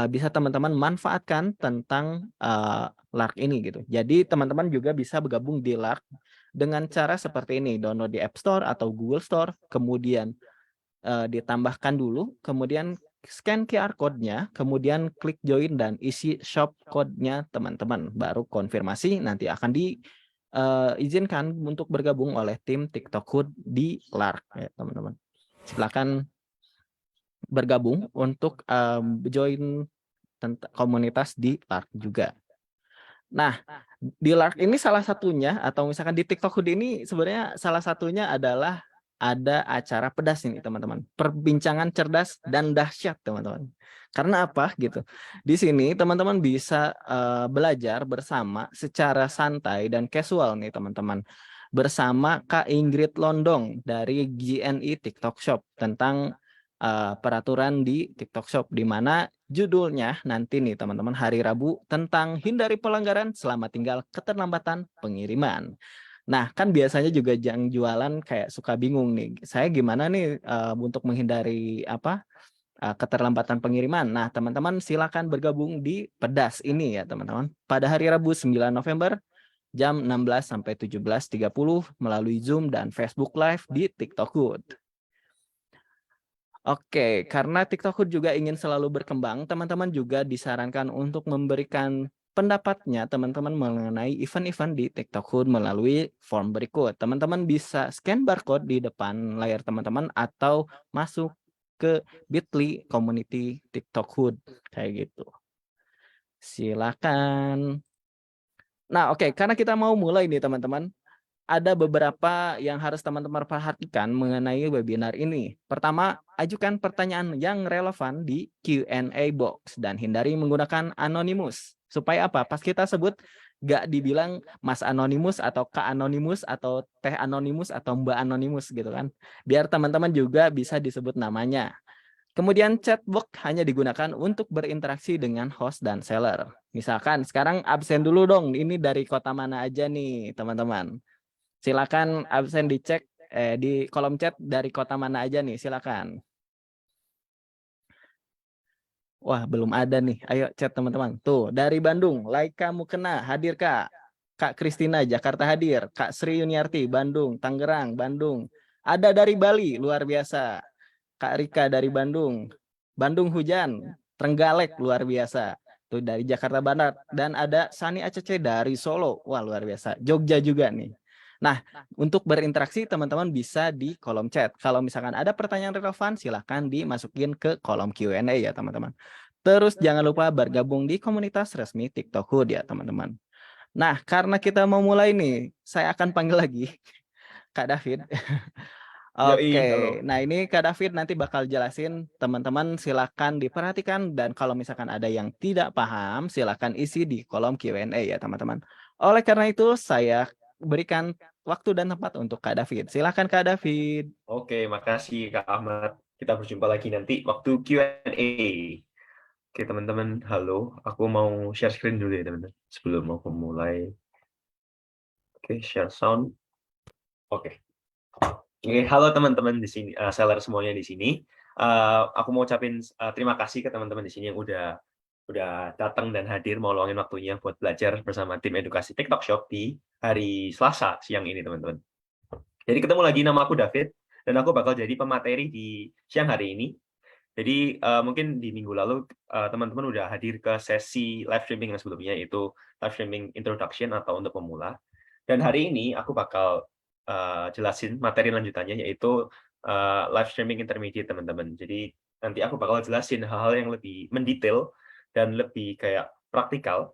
bisa teman-teman manfaatkan tentang Lark ini gitu. Jadi teman-teman juga bisa bergabung di Lark dengan cara seperti ini, download di App Store atau Google Store, kemudian ditambahkan dulu, kemudian scan QR code-nya, kemudian klik join dan isi shop code-nya teman-teman. Baru konfirmasi, nanti akan diizinkan untuk bergabung oleh tim TikTok Hood di Lark ya teman-teman. Silakan bergabung untuk join komunitas di Lark juga. Nah, di Lark ini salah satunya atau misalkan di TikTok Hood ini sebenarnya salah satunya adalah ada acara pedas ini teman-teman. Perbincangan cerdas dan dahsyat teman-teman. Karena apa gitu? Di sini teman-teman bisa belajar bersama secara santai dan casual nih teman-teman. Bersama Kak Ingrid Londong dari GNI TikTok Shop tentang peraturan di TikTok Shop, di mana judulnya nanti nih teman-teman hari Rabu tentang hindari pelanggaran selama tinggal keterlambatan pengiriman. Nah, kan biasanya juga yang jualan kayak suka bingung nih. Saya gimana nih untuk menghindari keterlambatan pengiriman. Nah, teman-teman silakan bergabung di Pedas ini ya, teman-teman. Pada hari Rabu 9 November jam 16 sampai 17.30 melalui Zoom dan Facebook Live di TikTok Hood. Oke, karena TikTok Hood juga ingin selalu berkembang, teman-teman juga disarankan untuk memberikan pendapatnya teman-teman mengenai event-event di TikTok Hood melalui form berikut. Teman-teman bisa scan barcode di depan layar teman-teman atau masuk ke Bitly Community TikTok Hood kayak gitu. Silakan. Nah, oke, karena kita mau mulai nih teman-teman, ada beberapa yang harus teman-teman perhatikan mengenai webinar ini. Pertama, ajukan pertanyaan yang relevan di Q&A box dan hindari menggunakan anonimus. Supaya apa? Pas kita sebut, nggak dibilang Mas Anonimus atau Kak Anonimus atau Teh Anonimus atau Mbak Anonimus gitu kan. Biar teman-teman juga bisa disebut namanya. Kemudian chat box hanya digunakan untuk berinteraksi dengan host dan seller. Misalkan sekarang absen dulu dong, ini dari kota mana aja nih teman-teman. Silakan absen dicek di kolom chat dari kota mana aja nih, silakan. Wah, belum ada nih. Ayo chat teman-teman. Tuh, dari Bandung, Laika Mukena hadir Kak. Kak Kristina Jakarta hadir, Kak Sri Yuniarti Bandung, Tangerang, Bandung. Ada dari Bali, luar biasa. Kak Rika dari Bandung. Bandung hujan, Trenggalek luar biasa. Tuh dari Jakarta Barat dan ada Sani ACC dari Solo. Wah, luar biasa. Jogja juga nih. Nah, untuk berinteraksi teman-teman bisa di kolom chat. Kalau misalkan ada pertanyaan relevan, silahkan dimasukin ke kolom Q&A ya teman-teman. Terus jangan lupa bergabung di komunitas resmi TikTok Hood ya teman-teman. Nah, karena kita mau mulai nih, saya akan panggil lagi Kak David. Oke, Yoi, halo. nah ini Kak David nanti bakal jelasin, teman-teman silakan diperhatikan dan kalau misalkan ada yang tidak paham silakan isi di kolom Q&A ya teman-teman. Oleh karena itu saya berikan waktu dan tempat untuk Kak David. Silakan Kak David. Oke, makasih Kak Ahmad. Kita berjumpa lagi nanti waktu Q&A. Oke, teman-teman, halo. Aku mau share screen dulu ya, teman-teman. Sebelum aku mulai. Oke, share sound. Oke. Oke, halo teman-teman di sini, seller semuanya di sini. Aku mau ucapin terima kasih ke teman-teman di sini yang udah datang dan hadir mau luangin waktunya buat belajar bersama tim edukasi TikTok Shop di hari Selasa siang ini, teman-teman. Jadi ketemu lagi, nama aku David, dan aku bakal jadi pemateri di siang hari ini. Jadi mungkin di minggu lalu teman-teman udah hadir ke sesi live streaming yang sebelumnya, yaitu live streaming introduction atau untuk pemula. Dan hari ini aku bakal jelasin materi lanjutannya, yaitu live streaming intermediate, teman-teman. Jadi nanti aku bakal jelasin hal-hal yang lebih mendetail dan lebih kayak praktikal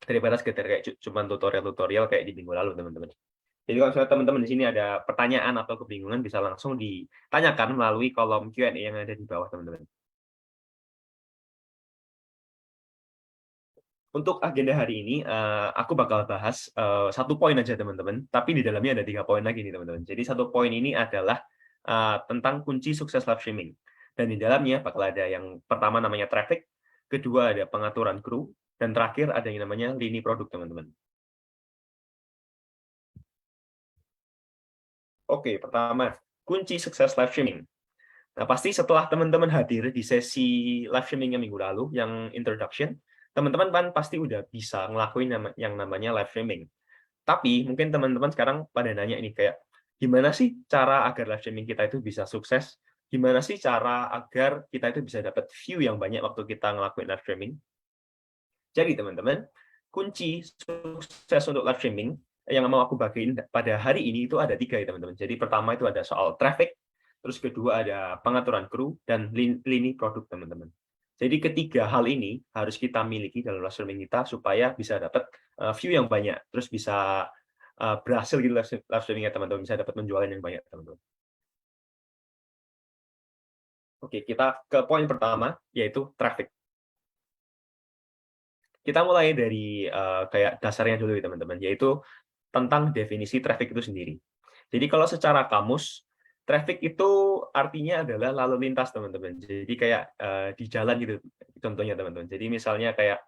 daripada sekedar kayak cuma tutorial-tutorial kayak di minggu lalu, teman-teman. Jadi kalau misalnya teman-teman di sini ada pertanyaan atau kebingungan, bisa langsung ditanyakan melalui kolom Q&A yang ada di bawah, teman-teman. Untuk agenda hari ini, aku bakal bahas satu poin aja, teman-teman. Tapi di dalamnya ada 3 poin lagi nih, teman-teman. Jadi satu poin ini adalah tentang kunci sukses live streaming. Dan di dalamnya bakal ada yang pertama namanya traffic, kedua ada pengaturan kru, dan terakhir ada yang namanya lini produk, teman-teman. Oke, pertama, kunci sukses live streaming. Nah, pasti setelah teman-teman hadir di sesi live streaming yang minggu lalu, yang introduction, teman-teman kan pasti udah bisa ngelakuin yang namanya live streaming. Tapi mungkin teman-teman sekarang pada nanya ini kayak, gimana sih cara agar live streaming kita itu bisa sukses? Gimana sih cara agar kita itu bisa dapat view yang banyak waktu kita ngelakuin live streaming? Jadi teman-teman, kunci sukses untuk live streaming yang mau aku bagiin pada hari ini itu ada 3 ya teman-teman. Jadi pertama itu ada soal traffic, terus kedua ada pengaturan kru, dan lini produk teman-teman. Jadi ketiga hal ini harus kita miliki dalam live streaming kita supaya bisa dapat view yang banyak, terus bisa berhasil gitu live streaming-nya teman-teman, bisa dapat penjualan yang banyak teman-teman. Oke, kita ke poin pertama, yaitu traffic. Kita mulai dari kayak dasarnya dulu ya teman-teman, yaitu tentang definisi traffic itu sendiri. Jadi kalau secara kamus, traffic itu artinya adalah lalu lintas teman-teman. Jadi kayak di jalan gitu contohnya teman-teman. Jadi misalnya kayak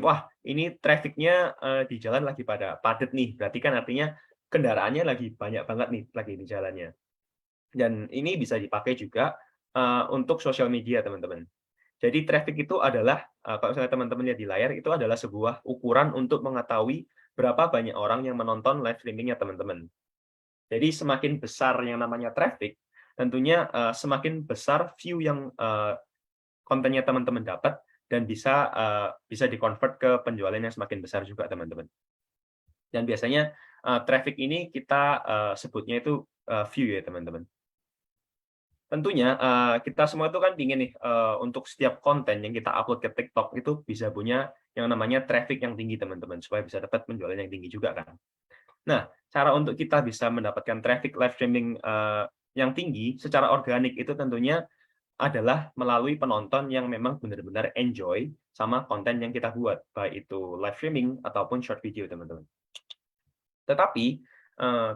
wah ini trafficnya di jalan lagi pada padat nih, berarti kan artinya kendaraannya lagi banyak banget nih lagi di jalannya. Dan ini bisa dipakai juga untuk sosial media teman-teman. Jadi traffic itu adalah kalau misalnya teman-teman lihat di layar itu adalah sebuah ukuran untuk mengetahui berapa banyak orang yang menonton live streaming-nya teman-teman. Jadi semakin besar yang namanya traffic, tentunya semakin besar view yang kontennya teman-teman dapat dan bisa di-convert ke penjualan yang semakin besar juga teman-teman. Dan biasanya traffic ini kita sebutnya itu view ya teman-teman. Tentunya kita semua itu kan ingin nih untuk setiap konten yang kita upload ke TikTok itu bisa punya yang namanya traffic yang tinggi teman-teman, supaya bisa dapat penjualan yang tinggi juga kan. Nah, cara untuk kita bisa mendapatkan traffic live streaming yang tinggi secara organik itu tentunya adalah melalui penonton yang memang benar-benar enjoy sama konten yang kita buat, baik itu live streaming ataupun short video teman-teman. Tetapi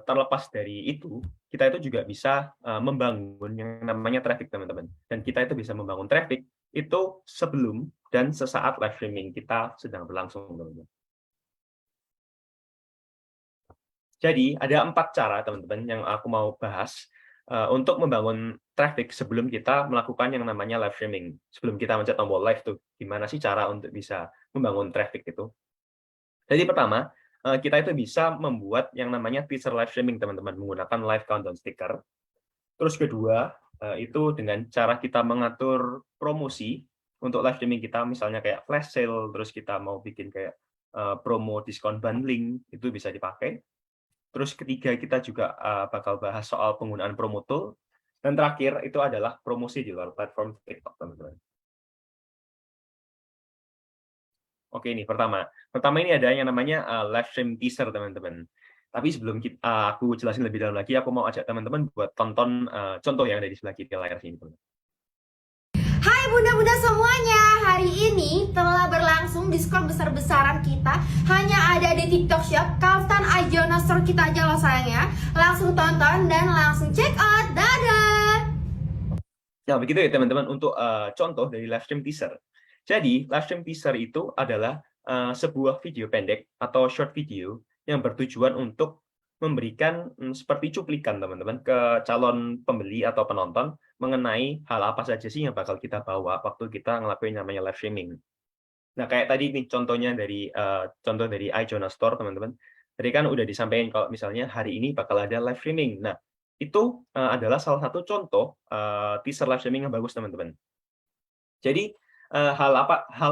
terlepas dari itu, kita itu juga bisa membangun yang namanya traffic teman-teman. Dan kita itu bisa membangun traffic itu sebelum dan sesaat live streaming kita sedang berlangsung teman-teman. Jadi ada 4 cara teman-teman yang aku mau bahas untuk membangun traffic sebelum kita melakukan yang namanya live streaming. Sebelum kita mencet tombol live tuh, gimana sih cara untuk bisa membangun traffic itu? Jadi pertama, kita itu bisa membuat yang namanya teaser live streaming teman-teman menggunakan live countdown sticker. Terus kedua, itu dengan cara kita mengatur promosi untuk live streaming kita, misalnya kayak flash sale, terus kita mau bikin kayak promo diskon bundling, itu bisa dipakai. Terus ketiga, kita juga bakal bahas soal penggunaan promo tool. Dan terakhir, itu adalah promosi di luar platform TikTok, teman-teman. Oke, ini pertama. Pertama ini ada yang namanya live stream teaser, teman-teman. Tapi sebelum aku jelasin lebih dalam lagi, aku mau ajak teman-teman buat tonton contoh yang ada di sebelah kiri layar sini, teman-teman. Hai bunda-bunda semuanya, hari ini telah berlangsung diskon besar-besaran kita hanya ada di TikTok Shop. Kaftan Ajona Store kita aja loh sayangnya. Langsung tonton dan langsung check out. Dadah! Nah, begitu ya teman-teman untuk contoh dari live stream teaser. Jadi, live stream teaser itu adalah sebuah video pendek atau short video yang bertujuan untuk memberikan seperti cuplikan teman-teman ke calon pembeli atau penonton mengenai hal apa saja sih yang bakal kita bawa waktu kita ngelakuin namanya live streaming. Nah, kayak tadi nih contohnya dari contoh dari iJournal Store teman-teman. Tadi kan udah disampaikan kalau misalnya hari ini bakal ada live streaming. Nah, itu adalah salah satu contoh teaser live streaming yang bagus teman-teman. Jadi hal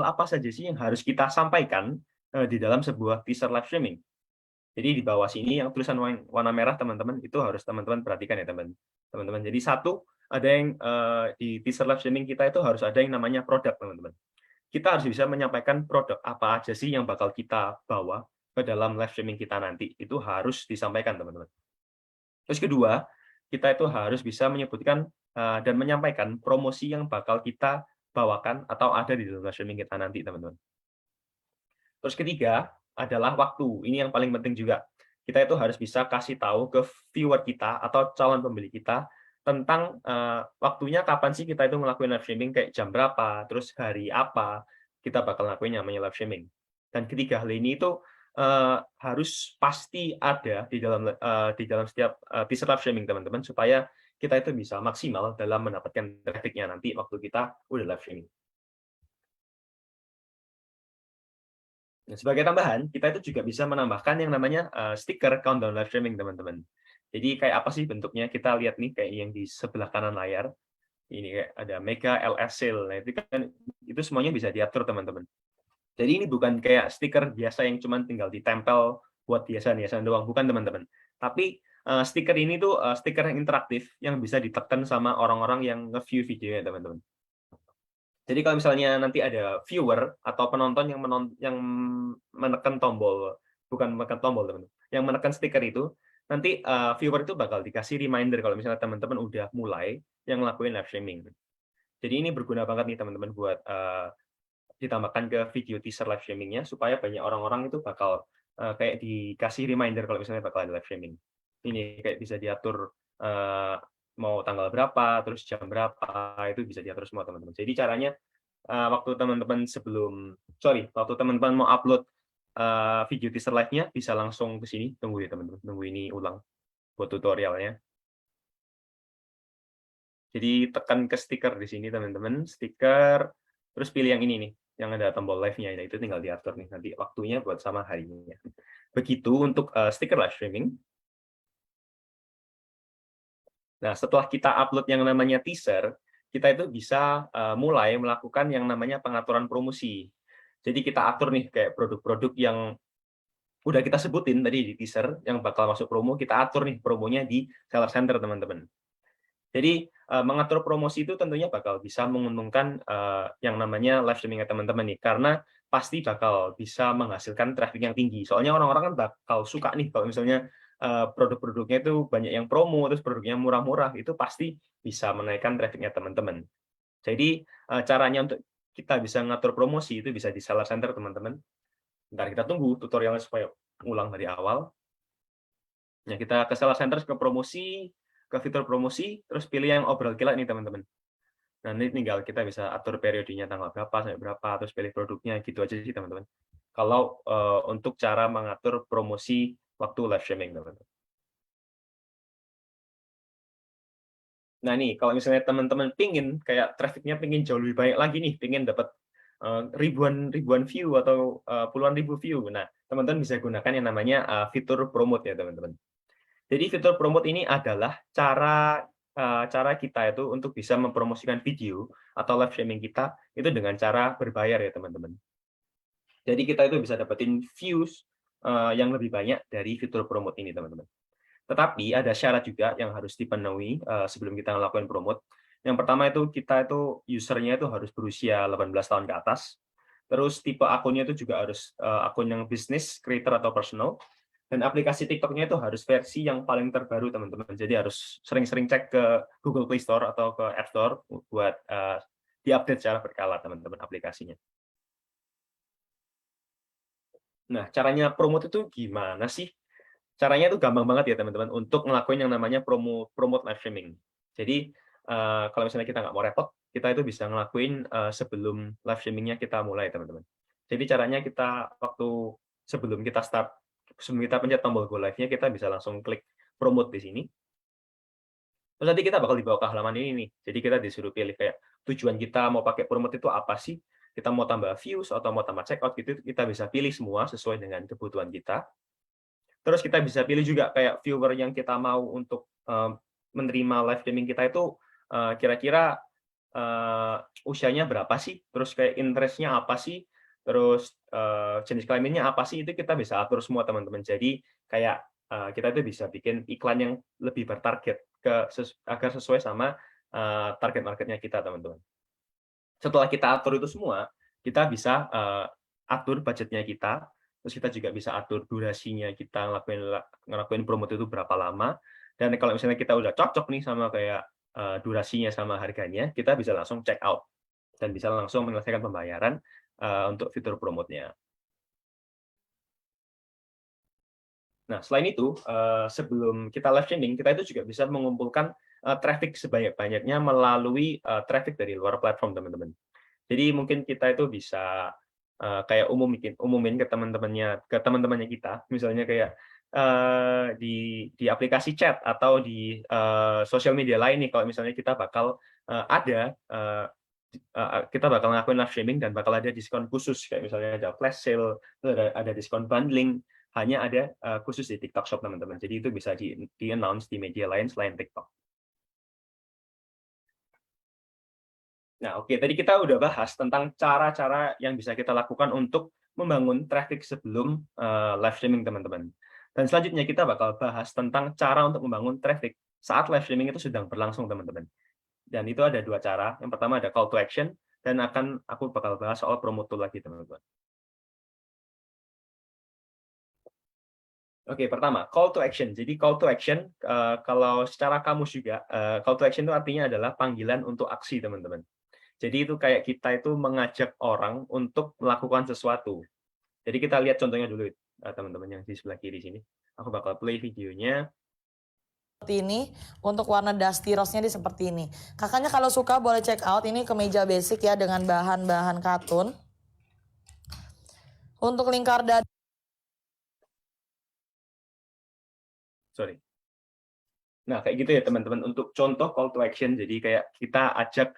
apa saja sih yang harus kita sampaikan di dalam sebuah teaser live streaming? Jadi di bawah sini yang tulisan warna merah teman-teman itu harus teman-teman perhatikan ya teman-teman. Jadi satu ada yang di teaser live streaming kita itu harus ada yang namanya produk teman-teman. Kita harus bisa menyampaikan produk apa aja sih yang bakal kita bawa ke dalam live streaming kita nanti. Itu harus disampaikan teman-teman. Terus kedua, kita itu harus bisa menyebutkan dan menyampaikan promosi yang bakal kita bawakan atau ada di dalam live streaming kita nanti teman-teman. Terus ketiga adalah waktu. Ini yang paling penting juga. Kita itu harus bisa kasih tahu ke viewer kita atau calon pembeli kita tentang waktunya kapan sih kita itu ngelakuin live streaming, kayak jam berapa, terus hari apa kita bakal ngelakuin namanya live streaming. Dan ketiga hal ini itu harus pasti ada di dalam setiap teaser live streaming teman-teman, supaya kita itu bisa maksimal dalam mendapatkan traffic-nya nanti waktu kita udah live streaming. Nah, sebagai tambahan, kita itu juga bisa menambahkan yang namanya stiker countdown live streaming, teman-teman. Jadi kayak apa sih bentuknya? Kita lihat nih kayak yang di sebelah kanan layar. Ini kayak ada Mega LS Sale. Nah, itu kan itu semuanya bisa diatur, teman-teman. Jadi ini bukan kayak stiker biasa yang cuma tinggal ditempel buat hiasan-hiasan doang, bukan, teman-teman. Tapi stiker ini tuh stiker yang interaktif yang bisa ditekan sama orang-orang yang nge-view videonya, teman-teman. Jadi kalau misalnya nanti ada viewer atau penonton yang menekan tombol, bukan menekan tombol, teman-teman, yang menekan stiker itu, nanti viewer itu bakal dikasih reminder kalau misalnya teman-teman udah mulai yang ngelakuin live streaming. Jadi ini berguna banget nih, teman-teman, buat ditambahkan ke video teaser live streaming-nya supaya banyak orang-orang itu bakal kayak dikasih reminder kalau misalnya bakal ada live streaming. Ini kayak bisa diatur mau tanggal berapa, terus jam berapa, itu bisa diatur semua, teman-teman. Jadi caranya waktu teman-teman mau upload video teaser live-nya bisa langsung ke sini, tunggu ya, teman-teman, tunggu ini ulang buat tutorialnya. Jadi tekan ke stiker di sini, teman-teman, stiker, terus pilih yang ini nih, yang ada tombol live-nya, itu tinggal diatur nih nanti waktunya buat sama harinya. Begitu untuk stiker live streaming. Nah, setelah kita upload yang namanya teaser, kita itu bisa mulai melakukan yang namanya pengaturan promosi. Jadi kita atur nih kayak produk-produk yang udah kita sebutin tadi di teaser yang bakal masuk promo, kita atur nih promonya di Seller Center, teman-teman. Jadi mengatur promosi itu tentunya bakal bisa menguntungkan yang namanya live streaming-nya teman-teman nih, karena pasti bakal bisa menghasilkan traffic yang tinggi. Soalnya orang-orang kan bakal suka nih kalau misalnya produk-produknya itu banyak yang promo, terus produknya murah-murah, itu pasti bisa menaikkan traffic-nya teman-teman. Jadi caranya untuk kita bisa ngatur promosi itu bisa di Seller Center, teman-teman. Bentar, kita tunggu tutorialnya supaya ulang dari awal. Ya, kita ke Seller Center, ke promosi, ke fitur promosi, terus pilih yang obrol kilat nih, teman-teman. Nah, ini tinggal kita bisa atur periodenya tanggal berapa sampai berapa, terus pilih produknya, gitu aja sih, teman-teman. Kalau untuk cara mengatur promosi waktu live streaming, teman-teman. Nah, nih, kalau misalnya teman-teman pingin kayak traffic-nya pingin jauh lebih banyak lagi nih, pingin dapat ribuan view atau puluhan ribu view. Nah, teman-teman bisa gunakan yang namanya fitur promote ya, teman-teman. Jadi fitur promote ini adalah cara kita itu untuk bisa mempromosikan video atau live streaming kita itu dengan cara berbayar ya, teman-teman. Jadi kita itu bisa dapetin views yang lebih banyak dari fitur promote ini, teman-teman. Tetapi ada syarat juga yang harus dipenuhi sebelum kita melakukan promote. Yang pertama itu kita itu usernya itu harus berusia 18 tahun ke atas. Terus tipe akunnya itu juga harus akun yang bisnis, creator atau personal. Dan aplikasi TikTok-nya itu harus versi yang paling terbaru, teman-teman. Jadi harus sering-sering cek ke Google Play Store atau ke App Store buat diupdate secara berkala, teman-teman, aplikasinya. Nah, caranya promote itu gimana sih? Caranya itu gampang banget ya, teman-teman, untuk ngelakuin yang namanya promote live streaming. Jadi kalau misalnya kita nggak mau repot, kita itu bisa ngelakuin sebelum live streaming-nya kita mulai, teman-teman. Jadi caranya kita sebelum kita pencet tombol go live-nya, kita bisa langsung klik promote di sini. Terus nanti kita bakal dibawa ke halaman ini nih. Jadi kita disuruh pilih kayak tujuan kita mau pakai promote itu apa sih? Kita mau tambah views atau mau tambah checkout gitu, kita bisa pilih semua sesuai dengan kebutuhan kita. Terus kita bisa pilih juga kayak viewer yang kita mau untuk menerima live streaming kita itu kira-kira usianya berapa sih, terus kayak interest-nya apa sih, terus jenis kelaminnya apa sih, itu kita bisa atur semua, teman-teman. Jadi kayak kita itu bisa bikin iklan yang lebih bertarget agar sesuai sama target marketnya kita, teman-teman. Setelah kita atur itu semua, kita bisa atur budgetnya kita. Terus kita juga bisa atur durasinya kita ngelakuin promote itu berapa lama. Dan kalau misalnya kita udah cocok nih sama kayak durasinya sama harganya, kita bisa langsung check out dan bisa langsung menyelesaikan pembayaran untuk fitur promote-nya. Nah, selain itu, sebelum kita live streaming, kita itu juga bisa mengumpulkan traffic sebanyak-banyaknya melalui traffic dari luar platform, teman-teman. Jadi mungkin kita itu bisa kayak umumin ke teman-temannya kita, misalnya kayak di aplikasi chat atau di sosial media lain nih, kalau misalnya kita bakal kita bakal ngelakuin live streaming dan bakal ada diskon khusus, kayak misalnya ada flash sale, ada diskon bundling, hanya ada khusus di TikTok Shop teman-teman. Jadi itu bisa di-announce di media lain selain TikTok. Nah, oke, tadi kita udah bahas tentang cara-cara yang bisa kita lakukan untuk membangun traffic sebelum live streaming teman-teman. Dan selanjutnya kita bakal bahas tentang cara untuk membangun traffic saat live streaming itu sedang berlangsung teman-teman. Dan itu ada dua cara. Yang pertama ada call to action, dan aku bakal bahas soal promo tool lagi teman-teman. Oke, pertama call to action. Jadi call to action kalau secara kamus juga call to action itu artinya adalah panggilan untuk aksi teman-teman. Jadi itu kayak kita itu mengajak orang untuk melakukan sesuatu. Jadi kita lihat contohnya dulu teman-teman yang di sebelah kiri sini. Aku bakal play videonya. Seperti ini, untuk warna dusty rose-nya di seperti ini. Kakaknya kalau suka boleh check out, ini kemeja basic ya dengan bahan-bahan katun. Untuk lingkar dada. Sorry. Nah, kayak gitu ya teman-teman, untuk contoh call to action. Jadi kayak kita ajak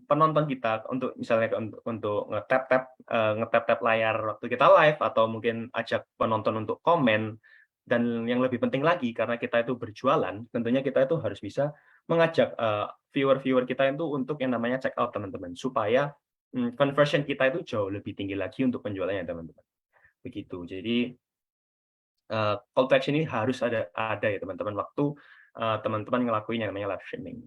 penonton kita untuk misalnya untuk ngetap layar waktu kita live, atau mungkin ajak penonton untuk komen. Dan yang lebih penting lagi, karena kita itu berjualan, tentunya kita itu harus bisa mengajak viewer-viewer kita itu untuk yang namanya check out teman-teman, supaya conversion kita itu jauh lebih tinggi lagi untuk penjualannya teman-teman. Begitu. Jadi call to action ini harus ada ya teman-teman waktu teman-teman ngelakuin yang namanya live streaming.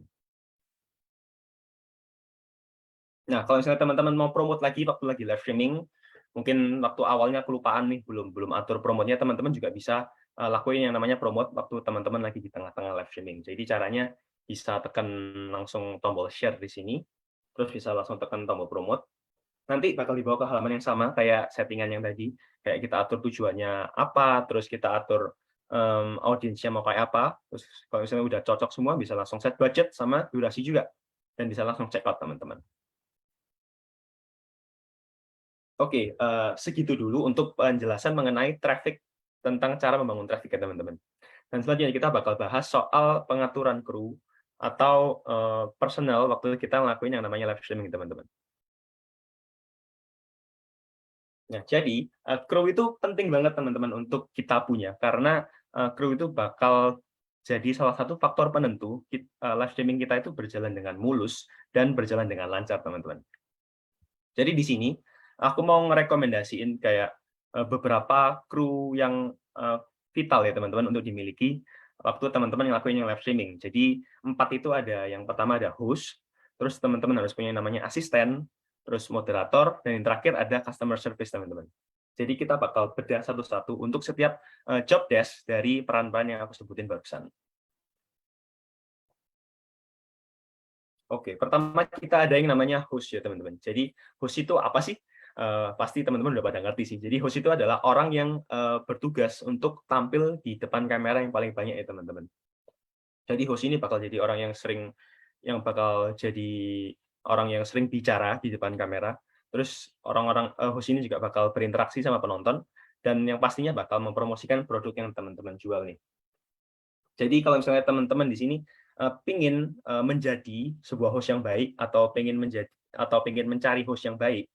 Nah, kalau misalnya teman-teman mau promote lagi waktu lagi live streaming, mungkin waktu awalnya kelupaan nih, belum atur promotenya, teman-teman juga bisa lakuin yang namanya promote waktu teman-teman lagi di tengah-tengah live streaming. Jadi caranya bisa tekan langsung tombol share di sini, terus bisa langsung tekan tombol promote. Nanti bakal dibawa ke halaman yang sama kayak settingan yang tadi, kayak kita atur tujuannya apa, terus kita atur audiensnya mau kayak apa, terus kalau misalnya udah cocok semua, bisa langsung set budget sama durasi juga, dan bisa langsung check out teman-teman. Oke, segitu dulu untuk penjelasan mengenai traffic, tentang cara membangun traffic ya teman-teman. Dan selanjutnya kita bakal bahas soal pengaturan kru atau personal waktu kita ngelakuin yang namanya live streaming teman-teman. Nah, jadi kru itu penting banget teman-teman untuk kita punya, karena kru itu bakal jadi salah satu faktor penentu live streaming kita itu berjalan dengan mulus dan berjalan dengan lancar teman-teman. Jadi di sini aku mau ngerekomendasiin kayak beberapa kru yang vital ya teman-teman untuk dimiliki waktu teman-teman ngelakuin yang live streaming. Jadi 4 itu ada, yang pertama ada host, terus teman-teman harus punya yang namanya asisten, terus moderator, dan yang terakhir ada customer service teman-teman. Jadi kita bakal bedah satu-satu untuk setiap job desk dari peran-peran yang aku sebutin barusan. Oke, pertama kita ada yang namanya host ya teman-teman. Jadi host itu apa sih? Pasti teman-teman udah pada ngerti sih. Jadi host itu adalah orang yang bertugas untuk tampil di depan kamera yang paling banyak ya teman-teman. Jadi host ini bakal jadi orang yang sering bicara di depan kamera. Terus host ini juga bakal berinteraksi sama penonton, dan yang pastinya bakal mempromosikan produk yang teman-teman jual nih. Jadi kalau misalnya teman-teman di sini pingin menjadi sebuah host yang baik, atau pingin mencari host yang baik,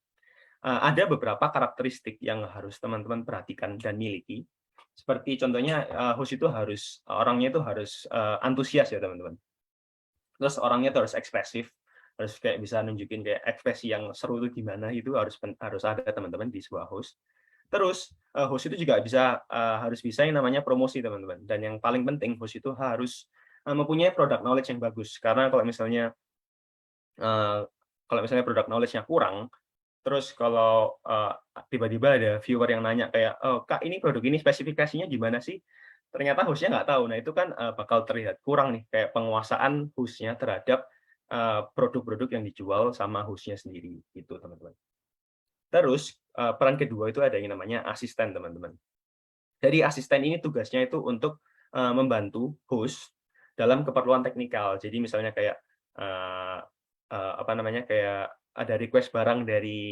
ada beberapa karakteristik yang harus teman-teman perhatikan dan miliki. Seperti contohnya host itu orangnya itu harus antusias ya teman-teman. Terus orangnya itu harus ekspresif, harus kayak bisa nunjukin kayak ekspresi yang seru itu gimana, itu harus ada teman-teman di sebuah host. Terus host itu juga harus bisa yang namanya promosi teman-teman. Dan yang paling penting, host itu harus mempunyai product knowledge yang bagus. Karena kalau misalnya product knowledge-nya kurang, terus kalau tiba-tiba ada viewer yang nanya kayak, oh, Kak, ini produk ini spesifikasinya gimana sih? Ternyata hostnya nggak tahu. Nah, itu kan bakal terlihat kurang nih, kayak penguasaan hostnya terhadap produk-produk yang dijual sama hostnya sendiri, gitu teman-teman. Terus peran kedua itu ada yang namanya asisten teman-teman. Jadi asisten ini tugasnya itu untuk membantu host dalam keperluan teknikal. Jadi misalnya kayak kayak ada request barang dari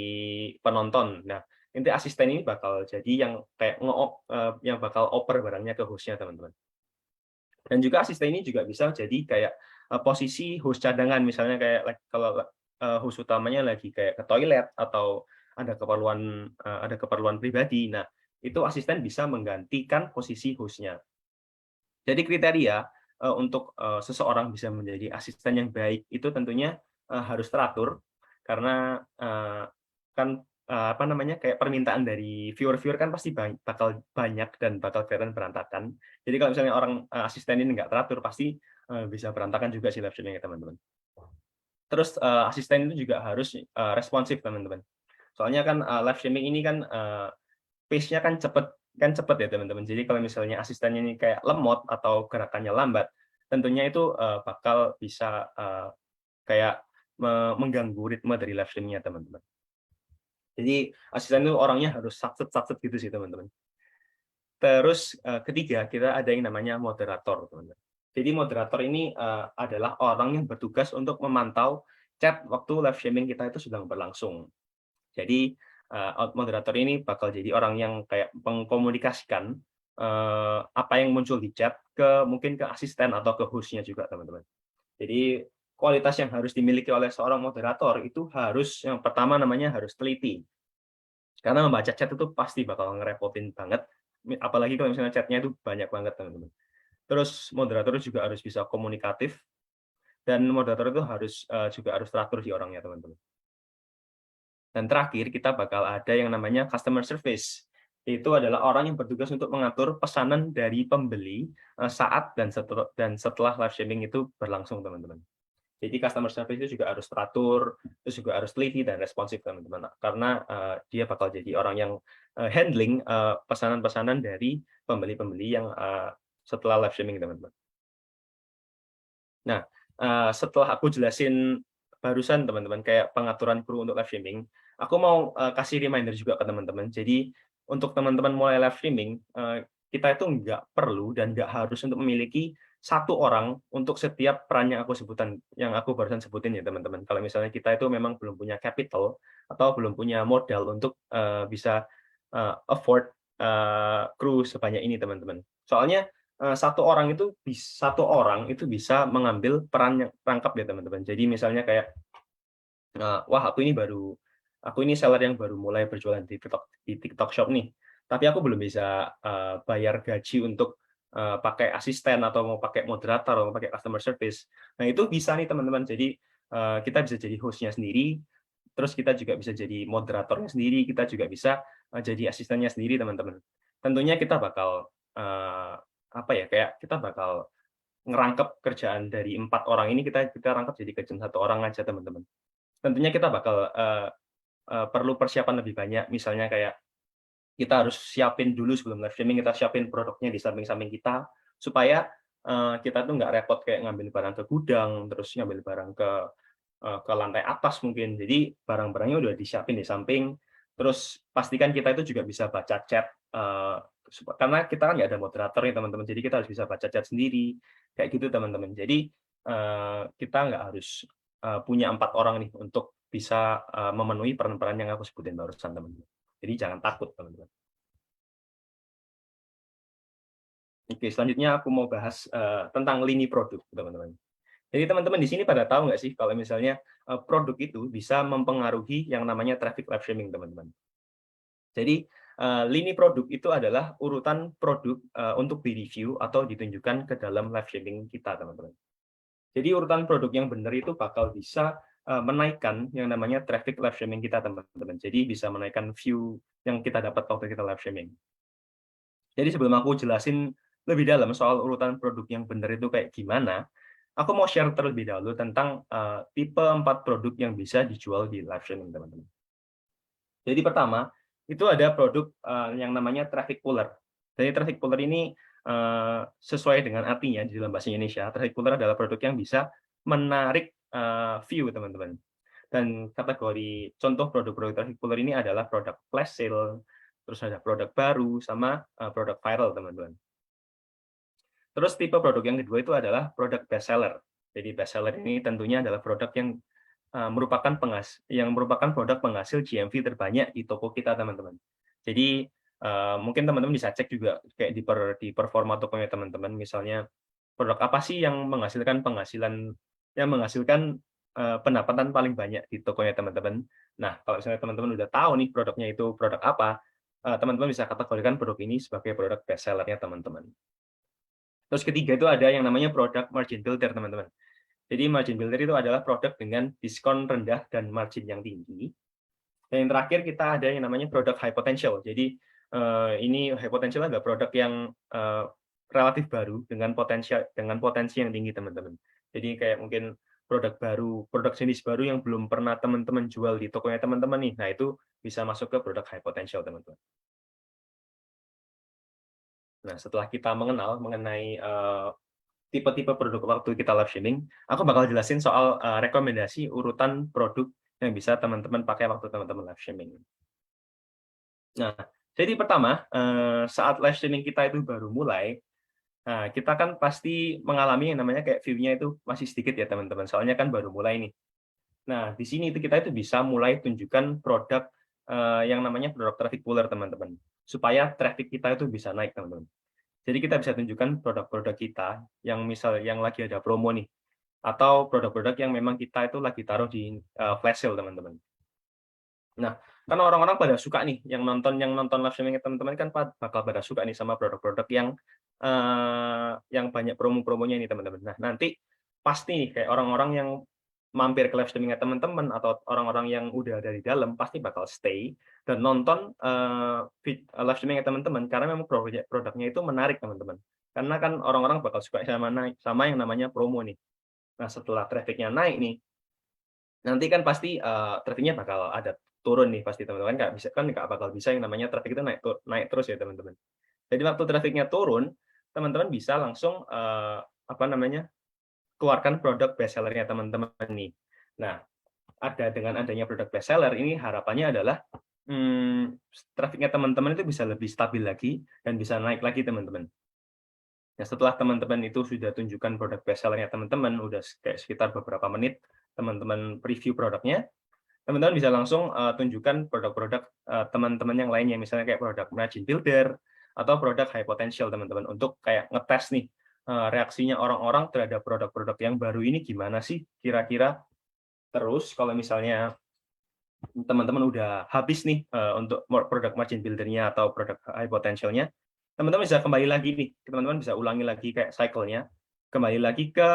penonton. Nah, nanti asisten ini bakal jadi yang kayak yang bakal oper barangnya ke hostnya teman-teman. Dan juga asisten ini juga bisa jadi kayak posisi host cadangan, misalnya kayak kalau host utamanya lagi kayak ke toilet atau ada keperluan pribadi. Nah, itu asisten bisa menggantikan posisi hostnya. Jadi kriteria untuk seseorang bisa menjadi asisten yang baik itu tentunya harus teratur, karena kan apa namanya, kayak permintaan dari viewer kan pasti bakal banyak dan bakal kelihatan berantakan. Jadi kalau misalnya orang asisten ini nggak teratur, pasti bisa berantakan juga sih live streaming teman-teman. Terus asisten itu juga harus responsif teman-teman. Soalnya kan live streaming ini kan pace-nya kan cepet ya teman-teman. Jadi kalau misalnya asistennya ini kayak lemot atau gerakannya lambat, tentunya itu bakal bisa kayak mengganggu ritme dari live streaming-nya teman-teman. Jadi asisten itu orangnya harus satset gitu sih teman-teman. Terus ketiga, kita ada yang namanya moderator teman-teman. Jadi moderator ini adalah orang yang bertugas untuk memantau chat waktu live streaming kita itu sedang berlangsung. Jadi moderator ini bakal jadi orang yang kayak mengkomunikasikan apa yang muncul di chat mungkin ke asisten atau ke host-nya juga teman-teman. Jadi kualitas yang harus dimiliki oleh seorang moderator itu harus, yang pertama namanya harus teliti. Karena membaca chat itu pasti bakal ngerepotin banget, apalagi kalau misalnya chatnya itu banyak banget teman-teman. Terus moderator juga harus bisa komunikatif, dan moderator itu juga harus teratur di orangnya teman-teman. Dan terakhir kita bakal ada yang namanya customer service. Itu adalah orang yang bertugas untuk mengatur pesanan dari pembeli saat dan setelah live streaming itu berlangsung teman-teman. Jadi customer service itu juga harus teratur, terus juga harus teliti dan responsif teman-teman. Karena dia bakal jadi orang yang handling pesanan-pesanan dari pembeli-pembeli yang setelah live streaming teman-teman. Nah, setelah aku jelasin barusan teman-teman kayak pengaturan kru untuk live streaming, aku mau kasih reminder juga ke teman-teman. Jadi untuk teman-teman mulai live streaming, kita itu nggak perlu dan nggak harus untuk memiliki satu orang untuk setiap peran yang aku barusan sebutin ya teman-teman. Kalau misalnya kita itu memang belum punya capital atau belum punya modal untuk bisa afford kru sebanyak ini teman-teman. Soalnya satu orang itu bisa mengambil peran yang rangkap ya teman-teman. Jadi misalnya kayak wah aku ini seller yang baru mulai berjualan di TikTok Shop nih, tapi aku belum bisa bayar gaji untuk pakai asisten atau mau pakai moderator atau mau pakai customer service. Nah itu bisa nih teman-teman. Jadi kita bisa jadi hostnya sendiri, terus kita juga bisa jadi moderatornya sendiri, kita juga bisa jadi asistennya sendiri teman-teman. Tentunya kita bakal kita bakal ngerangkep kerjaan dari 4 orang ini, kita rangkap jadi kerjaan 1 orang aja teman-teman. Tentunya kita bakal perlu persiapan lebih banyak, misalnya kayak kita harus siapin dulu sebelum live streaming, kita siapin produknya di samping-samping kita, supaya kita tuh nggak repot kayak ngambil barang ke gudang, terus ngambil barang ke lantai atas mungkin. Jadi barang-barangnya udah disiapin di samping, terus pastikan kita itu juga bisa baca chat, karena kita kan nggak ada moderator nih teman-teman, jadi kita harus bisa baca chat sendiri, kayak gitu teman-teman. Jadi kita nggak harus punya 4 orang nih untuk bisa memenuhi peran-peran yang aku sebutin barusan teman-teman. Jadi jangan takut teman-teman. Oke, selanjutnya aku mau bahas tentang lini produk teman-teman. Jadi teman-teman di sini pada tahu nggak sih kalau misalnya produk itu bisa mempengaruhi yang namanya traffic live streaming teman-teman. Jadi lini produk itu adalah urutan produk untuk di-review atau ditunjukkan ke dalam live streaming kita teman-teman. Jadi urutan produk yang benar itu bakal bisa menaikkan yang namanya traffic live streaming kita teman-teman. Jadi bisa menaikkan view yang kita dapat waktu kita live streaming. Jadi sebelum aku jelasin lebih dalam soal urutan produk yang benar itu kayak gimana, aku mau share terlebih dahulu tentang tipe 4 produk yang bisa dijual di live streaming teman-teman. Jadi pertama, itu ada produk yang namanya traffic puller. Jadi traffic puller ini sesuai dengan artinya di dalam bahasa Indonesia, traffic puller adalah produk yang bisa menarik view teman-teman. Dan kategori contoh produk-produk traffic puller ini adalah produk flash sale, terus ada produk baru, sama produk viral teman-teman. Terus tipe produk yang kedua itu adalah produk best seller. Jadi best seller ini tentunya adalah produk yang merupakan produk penghasil GMV terbanyak di toko kita, teman-teman. Jadi mungkin teman-teman bisa cek juga kayak di performa tokonya teman-teman, misalnya produk apa sih yang menghasilkan pendapatan paling banyak di tokonya teman-teman. Nah, kalau misalnya teman-teman udah tahu nih produknya itu produk apa, teman-teman bisa kategorikan produk ini sebagai produk best seller-nya teman-teman. Terus ketiga itu ada yang namanya produk margin builder, teman-teman. Jadi margin builder itu adalah produk dengan diskon rendah dan margin yang tinggi. Dan yang terakhir kita ada yang namanya produk high potential. Jadi ini high potential adalah produk yang relatif baru dengan potensi yang tinggi, teman-teman. Jadi kayak mungkin produk baru, produk jenis baru yang belum pernah teman-teman jual di tokonya teman-teman nih. Nah, itu bisa masuk ke produk high potential, teman-teman. Nah, setelah kita mengenal mengenai tipe-tipe produk waktu kita live streaming, aku bakal jelasin soal rekomendasi urutan produk yang bisa teman-teman pakai waktu teman-teman live streaming. Nah, jadi pertama, saat live streaming kita itu baru mulai, nah, kita kan pasti mengalami yang namanya kayak view-nya itu masih sedikit ya, teman-teman. Soalnya kan baru mulai nih. Nah, di sini kita itu bisa mulai tunjukkan produk yang namanya produk traffic puller, teman-teman. Supaya traffic kita itu bisa naik, teman-teman. Jadi kita bisa tunjukkan produk-produk kita yang lagi ada promo nih, atau produk-produk yang memang kita itu lagi taruh di flash sale, teman-teman. Nah, kan orang-orang pada suka nih, yang nonton live streaming teman-teman kan bakal pada suka nih sama produk-produk yang banyak promo-promonya nih, teman-teman. Nah, nanti pasti nih kayak orang-orang yang mampir ke live streaming teman-teman atau orang-orang yang udah ada di dalam pasti bakal stay dan nonton live streaming teman-teman karena memang produknya itu menarik, teman-teman. Karena kan orang-orang bakal suka sama yang namanya promo nih. Nah, setelah traffic-nya naik nih, nanti kan pasti traffic-nya bakal ada turun nih pasti, teman-teman. Nggak bakal bisa yang namanya traffic itu naik terus ya, teman-teman. Jadi waktu traffic-nya turun, teman-teman bisa langsung keluarkan produk best seller-nya teman-teman nih. Nah, dengan adanya produk best seller ini harapannya adalah traffic-nya teman-teman itu bisa lebih stabil lagi dan bisa naik lagi, teman-teman. Nah, setelah teman-teman itu sudah tunjukkan produk best seller-nya teman-teman, udah kayak sekitar beberapa menit teman-teman preview produknya, teman-teman bisa langsung tunjukkan produk-produk teman-teman yang lainnya, misalnya kayak produk margin builder atau produk high potential, teman-teman, untuk kayak ngetes nih reaksinya orang-orang terhadap produk-produk yang baru ini gimana sih kira-kira. Terus kalau misalnya teman-teman udah habis nih untuk produk margin builder-nya atau produk high potential-nya, teman-teman bisa kembali lagi nih, teman-teman bisa ulangi lagi kayak cycle-nya, kembali lagi ke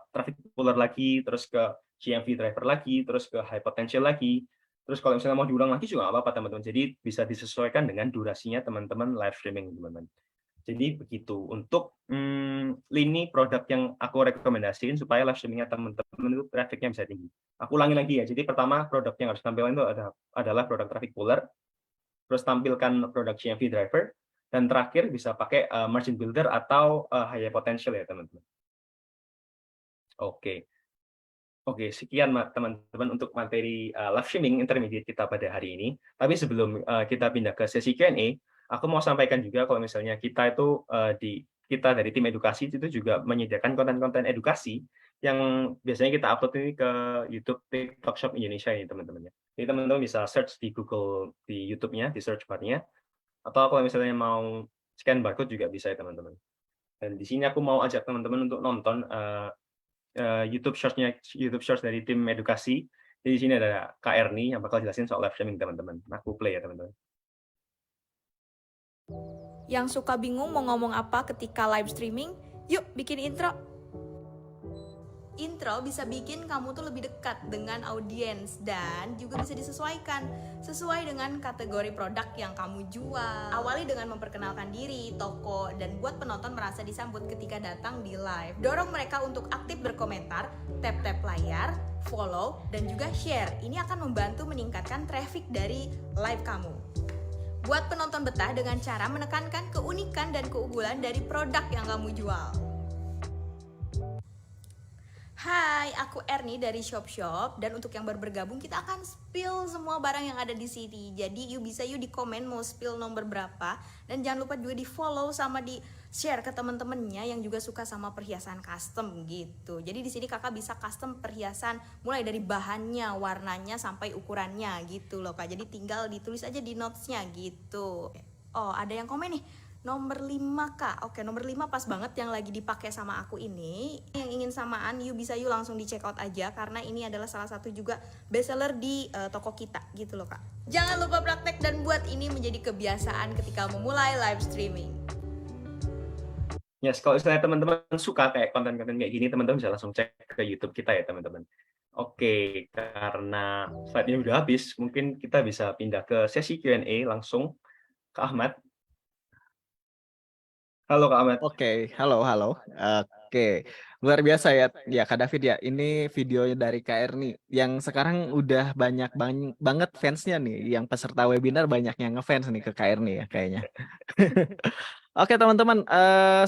traffic puller lagi, terus ke GMV driver lagi, terus ke high potential lagi. Terus kalau misalnya mau diulang lagi juga nggak apa-apa, teman-teman. Jadi bisa disesuaikan dengan durasinya teman-teman live streaming, teman-teman. Jadi begitu untuk lini produk yang aku rekomendasiin supaya live streaming-nya teman-teman itu traffic-nya bisa tinggi. Aku ulangi lagi ya. Jadi pertama produk yang harus tampilkan itu adalah produk traffic puller, terus tampilkan produk GMV driver, dan terakhir bisa pakai margin builder atau high potential ya, teman-teman. Oke, sekian teman-teman untuk materi live streaming intermediate kita pada hari ini. Tapi sebelum kita pindah ke sesi Q&A, aku mau sampaikan juga kalau misalnya kita itu kita dari tim edukasi itu juga menyediakan konten-konten edukasi yang biasanya kita upload ini ke YouTube TikTok Shop Indonesia ini, teman-teman. Jadi teman-teman bisa search di Google, di YouTube-nya, di search bar-nya, atau kalau misalnya mau scan barcode juga bisa ya, teman-teman. Dan di sini aku mau ajak teman-teman untuk nonton YouTube Shorts dari tim edukasi. Jadi di sini ada Kak Erni yang bakal jelasin soal live streaming, teman-teman. Aku play ya, teman-teman. Yang suka bingung mau ngomong apa ketika live streaming? Yuk bikin intro. Intro bisa bikin kamu tuh lebih dekat dengan audiens dan juga bisa disesuaikan sesuai dengan kategori produk yang kamu jual. Awali dengan memperkenalkan diri, toko, dan buat penonton merasa disambut ketika datang di live. Dorong mereka untuk aktif berkomentar, tap-tap layar, follow, dan juga share. Ini akan membantu meningkatkan traffic dari live kamu. Buat penonton betah dengan cara menekankan keunikan dan keunggulan dari produk yang kamu jual. Hai, aku Erni dari Shop dan untuk yang baru bergabung kita akan spill semua barang yang ada di sini. Jadi bisa di komen mau spill nomor berapa dan jangan lupa juga di follow sama di share ke teman-temannya yang juga suka sama perhiasan custom gitu. Jadi di sini kakak bisa custom perhiasan mulai dari bahannya, warnanya sampai ukurannya gitu loh kak. Jadi tinggal ditulis aja di notesnya gitu. Oh ada yang komen nih. Nomor 5 kak, oke nomor 5 pas banget yang lagi dipakai sama aku ini. Yang ingin samaan bisa langsung di check out aja karena ini adalah salah satu juga bestseller di toko kita gitu loh kak. Jangan lupa praktek dan buat ini menjadi kebiasaan ketika memulai live streaming. Yes, kalau misalnya teman-teman suka kayak konten-konten kayak gini, teman-teman bisa langsung cek ke YouTube kita ya teman-teman. Oke, karena slide-nya udah habis, mungkin kita bisa pindah ke sesi Q&A langsung ke Ahmad. Halo Kak Ahmad. Oke, halo. Oke, luar biasa ya Kak David ya. Ini videonya dari Kak Erni yang sekarang udah banyak banget fansnya nih. Yang peserta webinar banyak yang ngefans nih ke Kak Erni ya kayaknya. Oke teman-teman,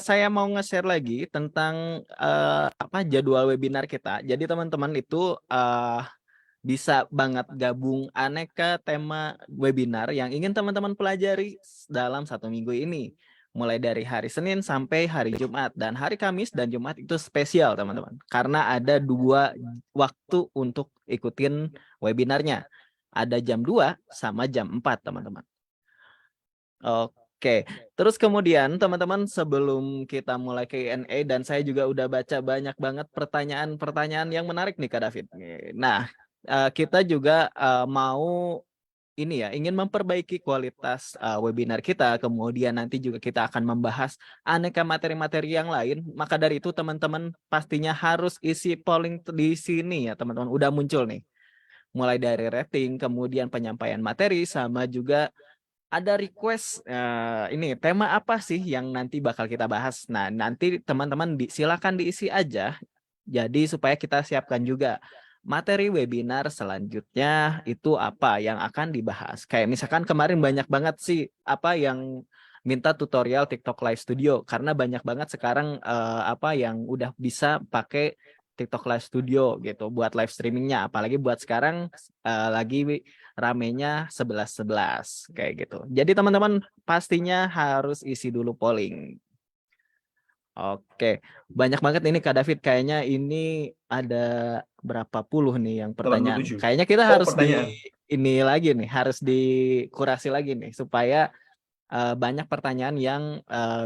saya mau nge-share lagi tentang jadwal webinar kita. Jadi teman-teman itu bisa banget gabung aneka tema webinar yang ingin teman-teman pelajari dalam 1 minggu ini. Mulai dari hari Senin sampai hari Jumat. Dan hari Kamis dan Jumat itu spesial teman-teman. Karena ada 2 waktu untuk ikutin webinarnya. Ada jam 2 sama jam 4 teman-teman. Oke, terus kemudian teman-teman sebelum kita mulai Q&A dan saya juga udah baca banyak banget pertanyaan-pertanyaan yang menarik nih Kak David. Nah, kita juga mau ini ya, ingin memperbaiki kualitas webinar kita, kemudian nanti juga kita akan membahas aneka materi-materi yang lain. Maka dari itu teman-teman pastinya harus isi polling di sini ya teman-teman. Udah muncul nih. Mulai dari rating, kemudian penyampaian materi, sama juga ada request ini tema apa sih yang nanti bakal kita bahas. Nah, nanti teman-teman silakan diisi aja. Jadi supaya kita siapkan juga materi webinar selanjutnya itu apa yang akan dibahas. Kayak misalkan kemarin banyak banget sih apa yang minta tutorial TikTok Live Studio karena banyak banget sekarang yang udah bisa pakai TikTok Live Studio gitu buat live streamingnya. Apalagi buat sekarang lagi ramenya 11-11 kayak gitu. Jadi teman-teman pastinya harus isi dulu polling. Oke, banyak banget ini Kak David. Kayaknya ini ada berapa puluh nih yang pertanyaan. 87. Kayaknya kita harus pertanyaan. ini lagi nih, harus dikurasi lagi nih supaya banyak pertanyaan yang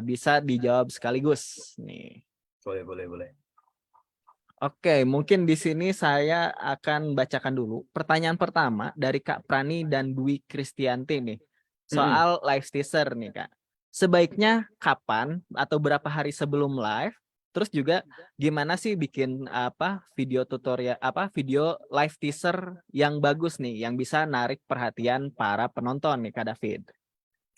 bisa dijawab sekaligus nih. Boleh. Oke, mungkin di sini saya akan bacakan dulu pertanyaan pertama dari Kak Prani dan Dwi Kristianti nih. Soal live teaser nih Kak. Sebaiknya kapan atau berapa hari sebelum live? Terus juga gimana sih bikin video tutorial video live teaser yang bagus nih yang bisa narik perhatian para penonton nih Kak David.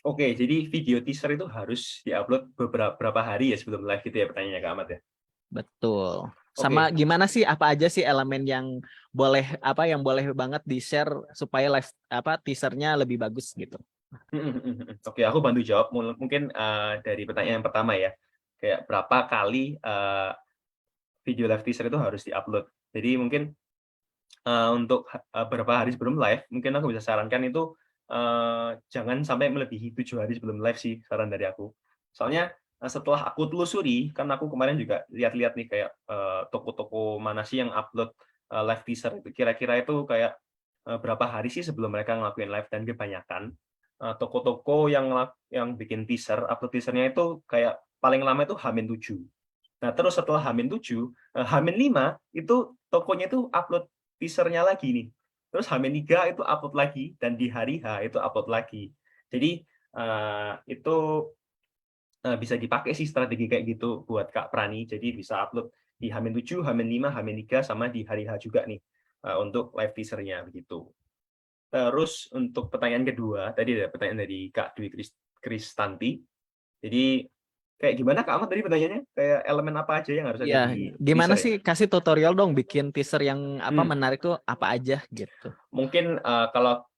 Oke, jadi video teaser itu harus diupload beberapa hari ya sebelum live gitu ya pertanyaannya Kak Ahmad ya. Betul. Sama gimana sih apa aja sih elemen yang boleh banget di-share supaya live teasernya lebih bagus gitu. Oke, aku bantu jawab mungkin dari pertanyaan yang pertama ya. Kayak berapa kali video live teaser itu harus diupload. Jadi mungkin untuk beberapa hari sebelum live, mungkin aku bisa sarankan itu jangan sampai melebihi 7 hari sebelum live sih saran dari aku. Soalnya setelah aku telusuri, kan aku kemarin juga lihat-lihat nih kayak toko-toko mana sih yang upload live teaser itu kira-kira itu kayak berapa hari sih sebelum mereka ngelakuin live, dan kebanyakan toko-toko yang bikin teaser, upload teasernya itu kayak paling lama itu H-7. Nah, terus setelah H-7, H-5 itu tokonya itu upload teasernya lagi nih. Terus H-3 itu upload lagi, dan di hari H itu upload lagi. Jadi itu bisa dipakai sih strategi kayak gitu buat Kak Prani. Jadi bisa upload di H-7, H-5, H-3 sama di hari H juga nih untuk live teasernya begitu. Terus untuk pertanyaan kedua, tadi ada pertanyaan dari Kak Dwi Kristanti. Jadi kayak gimana Kak Ahmad tadi pertanyaannya? Kayak elemen apa aja yang harus ada di gimana teaser, sih ya? kasih tutorial dong bikin teaser yang menarik tuh apa aja gitu. Mungkin kalau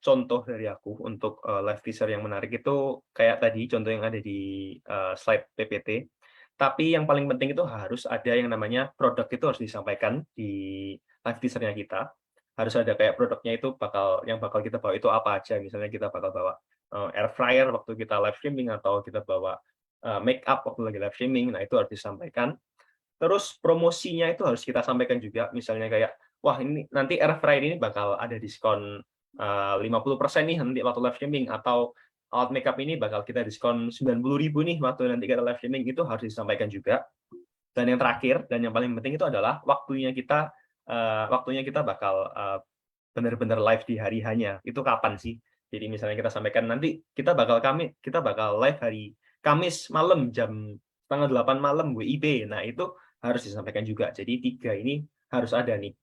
contoh dari aku untuk live teaser yang menarik itu kayak tadi contoh yang ada di slide PPT. Tapi yang paling penting itu harus ada yang namanya produk itu harus disampaikan di live teaser-nya kita. Harus ada kayak produknya itu yang bakal kita bawa itu apa aja. Misalnya kita bakal bawa air fryer waktu kita live streaming, atau kita bawa make up waktu lagi live streaming. Nah, itu harus disampaikan. Terus promosinya itu harus kita sampaikan juga. Misalnya kayak, wah ini nanti air fryer ini bakal ada diskon 50% nih nanti waktu live streaming, atau alat makeup ini bakal kita diskon 90.000 nih waktu nanti kita live streaming. Itu harus disampaikan juga. Dan yang terakhir dan yang paling penting itu adalah waktunya kita bakal benar-benar live di hari hanya. Itu kapan sih? Jadi misalnya kita sampaikan nanti kita bakal live hari Kamis malam jam 7:30 malam WIB. Nah, itu harus disampaikan juga. Jadi 3 ini harus ada nih.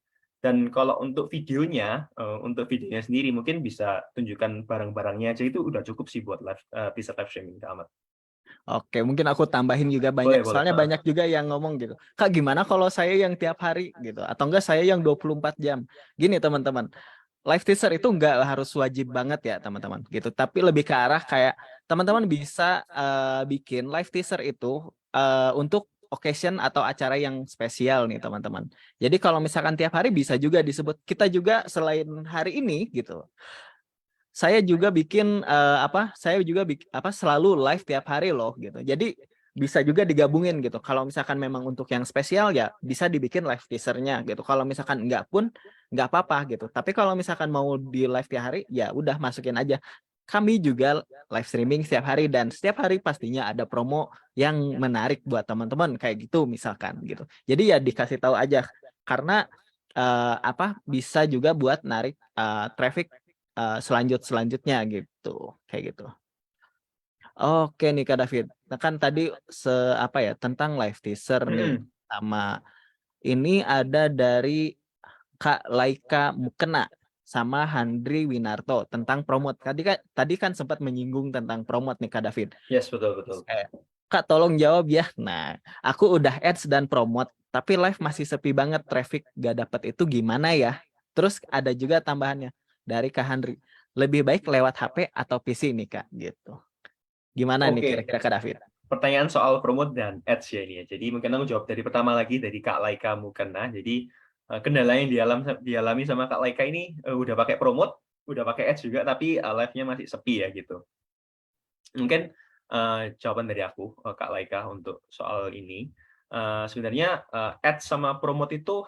Dan kalau untuk videonya sendiri mungkin bisa tunjukkan barang-barangnya aja, itu udah cukup sih buat teaser live streaming, Kak Ahmad. Oke, mungkin aku tambahin juga Boleh, banyak. Soalnya boleh. banyak juga yang ngomong gitu. Kak, gimana kalau saya yang tiap hari gitu? Atau enggak saya yang 24 jam? Gini teman-teman, live teaser itu enggak harus wajib banget ya teman-teman gitu. Tapi lebih ke arah kayak teman-teman bisa bikin live teaser itu untuk occasion atau acara yang spesial nih teman-teman. Jadi kalau misalkan tiap hari bisa juga disebut. Kita juga selain hari ini gitu, saya juga bikin selalu live tiap hari loh gitu. Jadi bisa juga digabungin gitu. Kalau misalkan memang untuk yang spesial ya bisa dibikin live teasernya gitu. Kalau misalkan enggak pun enggak apa-apa gitu. Tapi kalau misalkan mau di live tiap hari ya udah masukin aja. Kami juga live streaming setiap hari dan setiap hari pastinya ada promo yang menarik buat teman-teman kayak gitu misalkan gitu. Jadi ya dikasih tahu aja karena bisa juga buat narik traffic selanjutnya gitu, kayak gitu. Oke nih Kak David, nah kan tadi tentang live teaser nih, sama ini ada dari Kak Laika Mukena sama Handri Winarto tentang promote. Tadi kan sempat menyinggung tentang promote nih Kak David. Yes, betul. Kak tolong jawab ya. Nah, aku udah ads dan promote, tapi live masih sepi banget, traffic gak dapet, itu gimana ya? Terus ada juga tambahannya dari Kak Handri, lebih baik lewat HP atau PC nih Kak, gitu. Gimana nih Oke. kira-kira Kak David? Pertanyaan soal promote dan ads ya ini ya. Jadi mungkin aku jawab dari pertama lagi dari Kak Laika Mukena. Jadi kendala yang dialami sama Kak Laika ini udah pakai promote, udah pakai ads juga, tapi live-nya masih sepi ya gitu. Mungkin jawaban dari aku, Kak Laika, untuk soal ini. Sebenarnya ads sama promote itu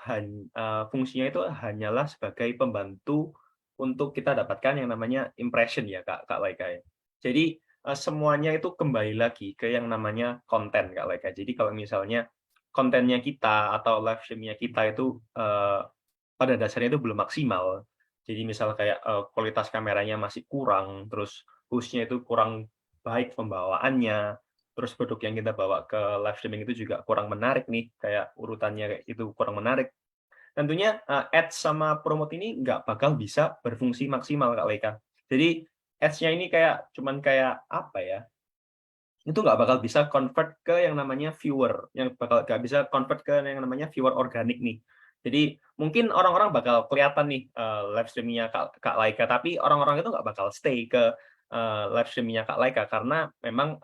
fungsinya itu hanyalah sebagai pembantu untuk kita dapatkan yang namanya impression ya Kak Laika ya. Jadi semuanya itu kembali lagi ke yang namanya konten Kak Laika. Jadi kalau misalnya kontennya kita atau live stream-nya kita itu pada dasarnya itu belum maksimal. Jadi misal kayak kualitas kameranya masih kurang, terus host-nya itu kurang baik pembawaannya, terus produk yang kita bawa ke live streaming itu juga kurang menarik nih, kayak urutannya kayak itu kurang menarik. Tentunya ads sama promote ini nggak bakal bisa berfungsi maksimal Kak Laika. Jadi ads-nya ini cuman kayak apa ya? Itu nggak bakal bisa convert ke yang namanya viewer, nggak bisa convert ke yang namanya viewer organik nih. Jadi mungkin orang-orang bakal kelihatan nih live streaming-nya Kak Laika, tapi orang-orang itu nggak bakal stay ke live streaming-nya Kak Laika karena memang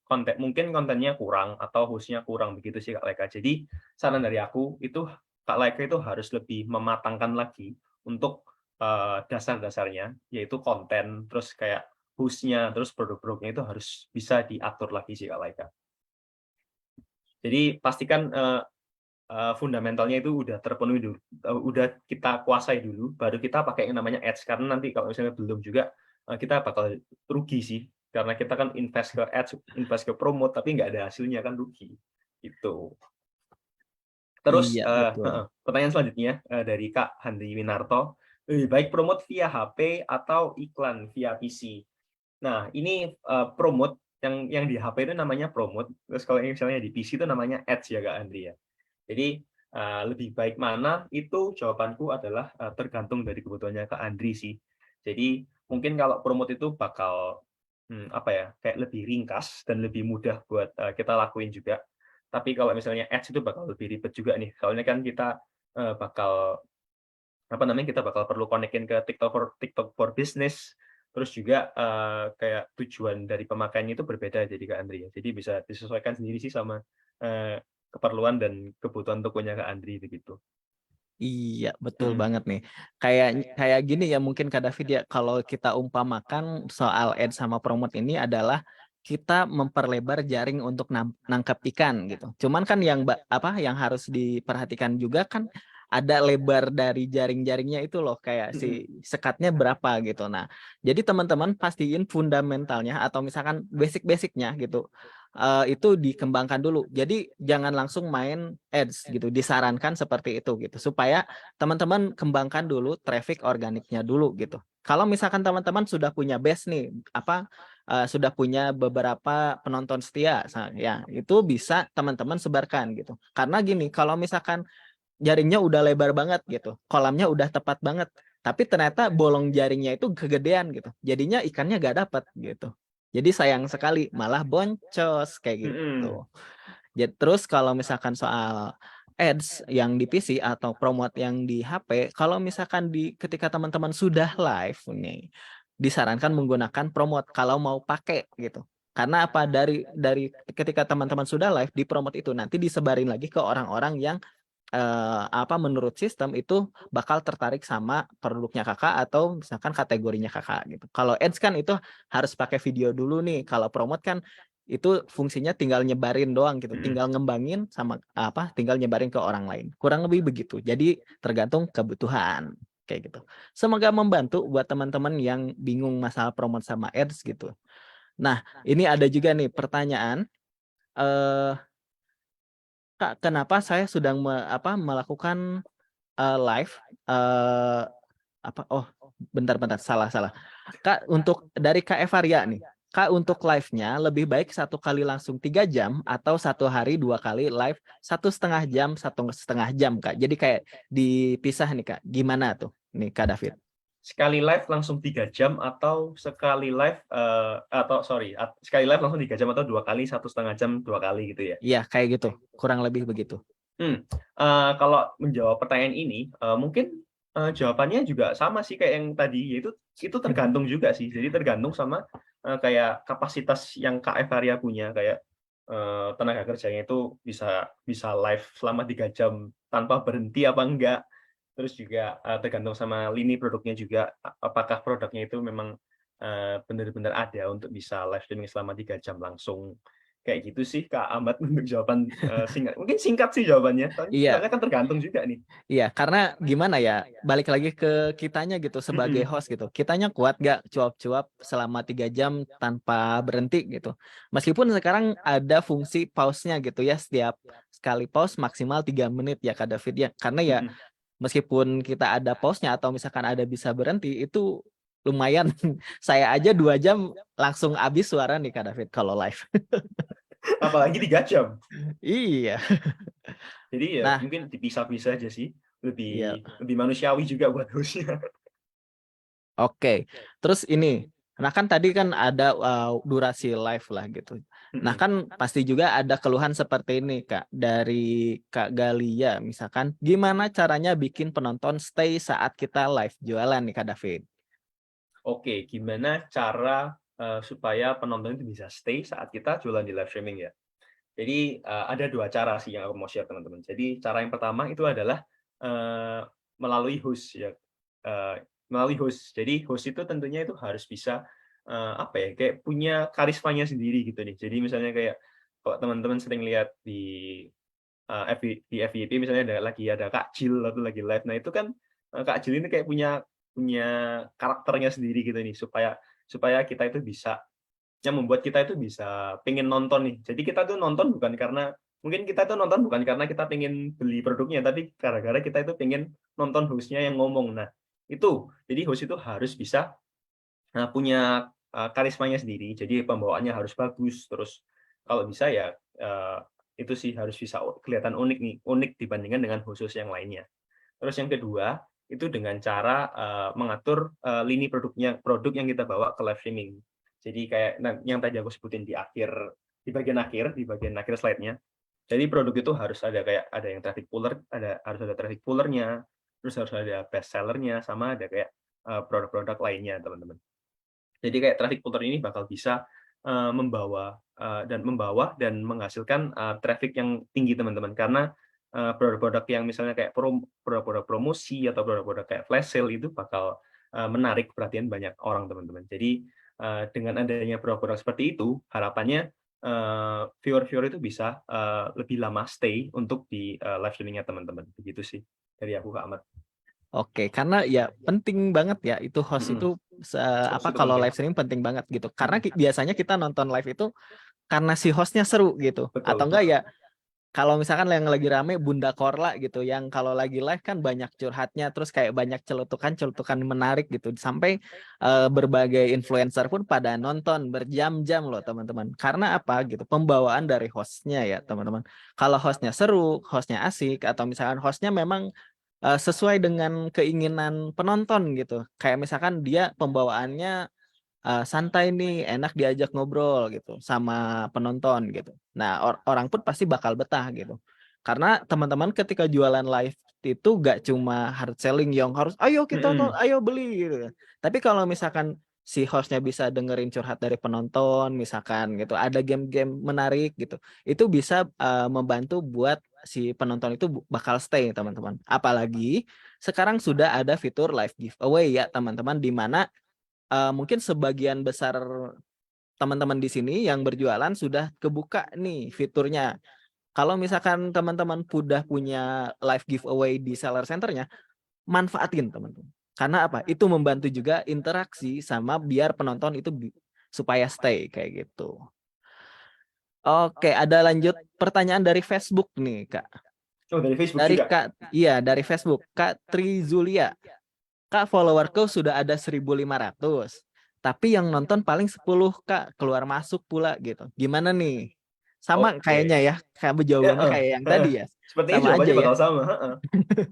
kontennya kurang atau host-nya kurang, begitu sih Kak Laika. Jadi saran dari aku itu Kak Laika itu harus lebih mematangkan lagi untuk dasar-dasarnya, yaitu konten, terus kayak host-nya, terus produk-produknya itu harus bisa diatur lagi sih Kak Laika. Jadi pastikan fundamentalnya itu udah terpenuhi dulu, udah kita kuasai dulu, baru kita pakai yang namanya ads. Karena nanti kalau misalnya belum juga, kita bakal rugi sih, karena kita kan invest ke ads, invest ke promote, tapi nggak ada hasilnya, kan rugi. Gitu. Terus Iya, betul. pertanyaan selanjutnya dari Kak Handri Winarto, lebih baik promote via HP atau iklan via PC? Nah, ini promote yang di HP itu namanya promote, terus kalau misalnya di PC itu namanya ads ya Kak Handri ya. Jadi lebih baik mana, itu jawabanku adalah tergantung dari kebutuhannya Kak Andri sih. Jadi mungkin kalau promote itu bakal kayak lebih ringkas dan lebih mudah buat kita lakuin juga. Tapi kalau misalnya ads itu bakal lebih ribet juga nih. Soalnya kan kita bakal perlu konekin ke TikTok for Business. Terus juga kayak tujuan dari pemakaiannya itu berbeda jadi Kak Andri ya. Jadi bisa disesuaikan sendiri sih sama keperluan dan kebutuhan tokonya Kak Andri begitu. Iya, betul Hmm. banget nih. Kayak gini ya mungkin Kak David ya, kalau kita umpamakan soal ads sama promote ini adalah kita memperlebar jaring untuk nangkap ikan gitu. Cuman kan yang harus diperhatikan juga kan ada lebar dari jaring-jaringnya itu loh, kayak si sekatnya berapa gitu. Nah, jadi teman-teman pastiin fundamentalnya atau misalkan basic-basicnya gitu. Itu dikembangkan dulu. Jadi jangan langsung main ads gitu. Disarankan seperti itu gitu supaya teman-teman kembangkan dulu traffic organiknya dulu gitu. Kalau misalkan teman-teman sudah punya base nih, sudah punya beberapa penonton setia, ya itu bisa teman-teman sebarkan gitu. Karena gini, kalau misalkan jaringnya udah lebar banget gitu, kolamnya udah tepat banget, tapi ternyata bolong jaringnya itu kegedean gitu, jadinya ikannya gak dapet gitu. Jadi sayang sekali, malah boncos kayak gitu. Jadi terus kalau misalkan soal ads yang di PC atau promote yang di HP, kalau misalkan ketika teman-teman sudah live nih, disarankan menggunakan promote kalau mau pakai gitu. Karena apa, dari ketika teman-teman sudah live di promote itu nanti disebarin lagi ke orang-orang yang menurut sistem itu bakal tertarik sama produknya kakak atau misalkan kategorinya kakak gitu. Kalau ads kan itu harus pakai video dulu nih. Kalau promote kan itu fungsinya tinggal nyebarin doang gitu, tinggal ngembangin sama tinggal nyebarin ke orang lain. Kurang lebih begitu. Jadi tergantung kebutuhan kayak gitu. Semoga membantu buat teman-teman yang bingung masalah promote sama ads gitu. Nah, ini ada juga nih pertanyaan. Kak, kenapa saya sedang melakukan live bentar salah. Kak, untuk dari Kak Evaria nih. Kak, untuk live-nya lebih baik 1 kali langsung 3 jam atau 1 hari 2 kali live 1,5 jam, 1,5 jam, Kak. Jadi kayak dipisah nih, Kak. Gimana tuh? Nih, Kak David. Sekali live langsung 3 jam atau sekali live sekali live langsung 3 jam atau 2 kali 1,5 jam 2 kali gitu ya? Iya, kayak gitu. Kurang lebih begitu. Kalau menjawab pertanyaan ini, mungkin jawabannya juga sama sih kayak yang tadi, yaitu itu tergantung juga sih. Jadi tergantung sama kayak kapasitas yang Kak Evaria punya, kayak tenaga kerjanya itu bisa live selama 3 jam tanpa berhenti apa enggak. Terus juga tergantung sama lini produknya juga, apakah produknya itu memang benar-benar ada untuk bisa live streaming selama 3 jam langsung. Kayak gitu sih Kak Ahmad untuk jawaban singkat. Mungkin singkat sih jawabannya, Iya. soalnya kan tergantung juga nih. Iya, karena gimana ya, balik lagi ke kitanya gitu sebagai host gitu. Kitanya kuat gak cuap-cuap selama 3 jam tanpa berhenti gitu. Meskipun sekarang ada fungsi pause-nya gitu ya, setiap sekali pause maksimal 3 menit ya Kak David ya. Karena ya meskipun kita ada pause-nya atau misalkan ada bisa berhenti, itu lumayan. Saya aja 2 jam langsung habis suara nih Kak David kalau live. Apalagi 3 jam. Iya. Jadi ya Nah, mungkin dipisah-pisah aja sih, iya. lebih manusiawi juga buat hostnya. Oke, terus ini, nah kan tadi kan ada durasi live lah gitu. Nah kan pasti juga ada keluhan seperti ini Kak, dari Kak Galia misalkan, gimana caranya bikin penonton stay saat kita live jualan nih Kak David? Oke, gimana cara supaya penonton itu bisa stay saat kita jualan di live streaming ya? Jadi ada 2 cara sih yang aku mau share teman-teman. Jadi cara yang pertama itu adalah melalui host ya, melalui host. Jadi host itu tentunya itu harus bisa kayak punya karismanya sendiri gitu nih. Jadi misalnya kayak kalau teman-teman sering lihat di FYP misalnya lagi ada Kak Jill atau lagi live. Nah, itu kan Kak Jill ini kayak punya karakternya sendiri gitu nih supaya kita itu bisa yang membuat kita itu bisa pengen nonton nih. Jadi kita tuh nonton bukan karena kita pengen beli produknya, tapi gara-gara kita itu pengen nonton host-nya yang ngomong. Nah, itu. Jadi host itu harus bisa punya karismanya sendiri. Jadi pembawaannya harus bagus. Terus kalau bisa ya itu sih harus bisa kelihatan unik dibandingkan dengan host yang lainnya. Terus yang kedua, itu dengan cara mengatur lini produk yang kita bawa ke live streaming. Jadi kayak yang tadi aku sebutin di bagian akhir slide-nya. Jadi produk itu harus ada yang traffic puller, harus ada traffic pullernya, terus harus ada best sellernya, sama ada kayak produk-produk lainnya, teman-teman. Jadi kayak traffic puller ini bakal bisa membawa dan menghasilkan traffic yang tinggi teman-teman. Karena produk-produk yang misalnya kayak produk-produk promosi atau produk-produk kayak flash sale itu bakal menarik perhatian banyak orang teman-teman. Jadi dengan adanya produk-produk seperti itu, harapannya viewer-viewer itu bisa lebih lama stay untuk di live streaming-nya teman-teman. Begitu sih dari aku, Kak Ahmad. Oke, karena ya penting banget ya itu host Mm-mm. itu Host itu kalau penting. live streaming penting banget gitu. Karena biasanya kita nonton live itu karena si hostnya seru gitu. Betul. Atau enggak ya kalau misalkan yang lagi rame Bunda Korla gitu, yang kalau lagi live kan banyak curhatnya, terus kayak banyak celutukan menarik gitu, sampai berbagai influencer pun pada nonton berjam-jam loh teman-teman. Karena apa gitu? Pembawaan dari hostnya ya teman-teman. Kalau hostnya seru, hostnya asik, atau misalkan hostnya memang sesuai dengan keinginan penonton gitu. Kayak misalkan dia pembawaannya santai nih, enak diajak ngobrol gitu sama penonton gitu. Nah, orang pun pasti bakal betah gitu. Karena teman-teman ketika jualan live itu gak cuma hard selling yang harus ayo kita Mm-mm. ayo beli gitu. Tapi kalau misalkan si hostnya bisa dengerin curhat dari penonton misalkan gitu, ada game-game menarik gitu, itu bisa membantu buat si penonton itu bakal stay teman-teman. Apalagi sekarang sudah ada fitur live giveaway ya teman-teman, di mana mungkin sebagian besar teman-teman di sini yang berjualan sudah kebuka nih fiturnya. Kalau misalkan teman-teman udah punya live giveaway di seller centernya, manfaatin teman-teman. Karena apa? Itu membantu juga interaksi sama biar penonton itu supaya stay kayak gitu. Oke, ada lanjut pertanyaan dari Facebook nih, Kak. Oh, dari Facebook Dari juga. Kak, iya dari Facebook, Kak Trizulia. Kak, followerku sudah ada 1.500. Tapi yang nonton paling 10, Kak, keluar masuk pula gitu. Gimana nih? Sama Oke. kayaknya ya, kayak jawabannya kayak yang tadi ya. Sepertinya Sama aja jawabannya ya. bakal sama.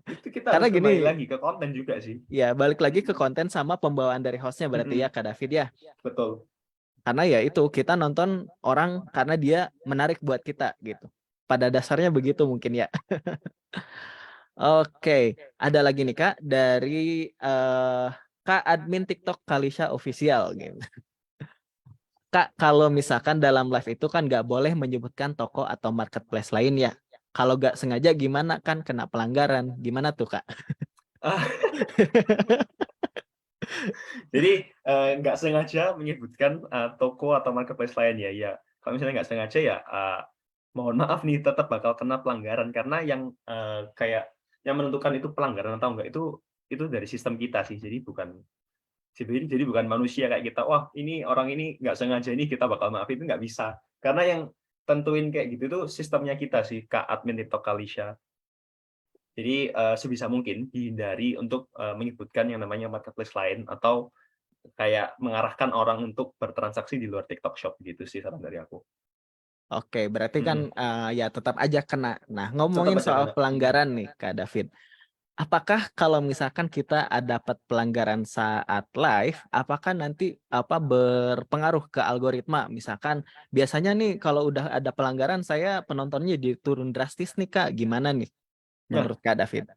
Itu kita Karena harus gini, kembali lagi ke konten juga sih. ya balik lagi ke konten sama pembawaan dari hostnya berarti ya, Kak David ya. Betul. Karena ya itu kita nonton orang karena dia menarik buat kita gitu. Pada dasarnya begitu mungkin ya. Oke, ada lagi nih Kak dari Kak admin TikTok Kalisha Official gitu. Kak, kalau misalkan dalam live itu kan nggak boleh menyebutkan toko atau marketplace lain ya. Kalau nggak sengaja gimana kan kena pelanggaran. Gimana tuh Kak? Jadi nggak sengaja menyebutkan toko atau marketplace lain ya. Ya, kalau misalnya nggak sengaja ya mohon maaf nih tetap bakal kena pelanggaran karena yang kayak yang menentukan itu pelanggaran atau enggak itu dari sistem kita sih. Jadi bukan manusia kayak kita. Wah, ini orang ini nggak sengaja ini kita bakal maaf, itu nggak bisa. Karena yang tentuin kayak gitu tuh sistemnya kita sih, Kak admin TikTok Kalisha. Jadi sebisa mungkin dihindari untuk menyebutkan yang namanya marketplace lain atau kayak mengarahkan orang untuk bertransaksi di luar TikTok Shop gitu sih saran dari aku. Oke, berarti kan ya tetap aja kena. Nah, ngomongin Tetap aja soal kena. pelanggaran nih Kak David. Apakah kalau misalkan kita dapat pelanggaran saat live, apakah nanti berpengaruh ke algoritma? Misalkan biasanya nih kalau udah ada pelanggaran saya penontonnya jadi turun drastis nih Kak. Gimana nih menurut Kak David?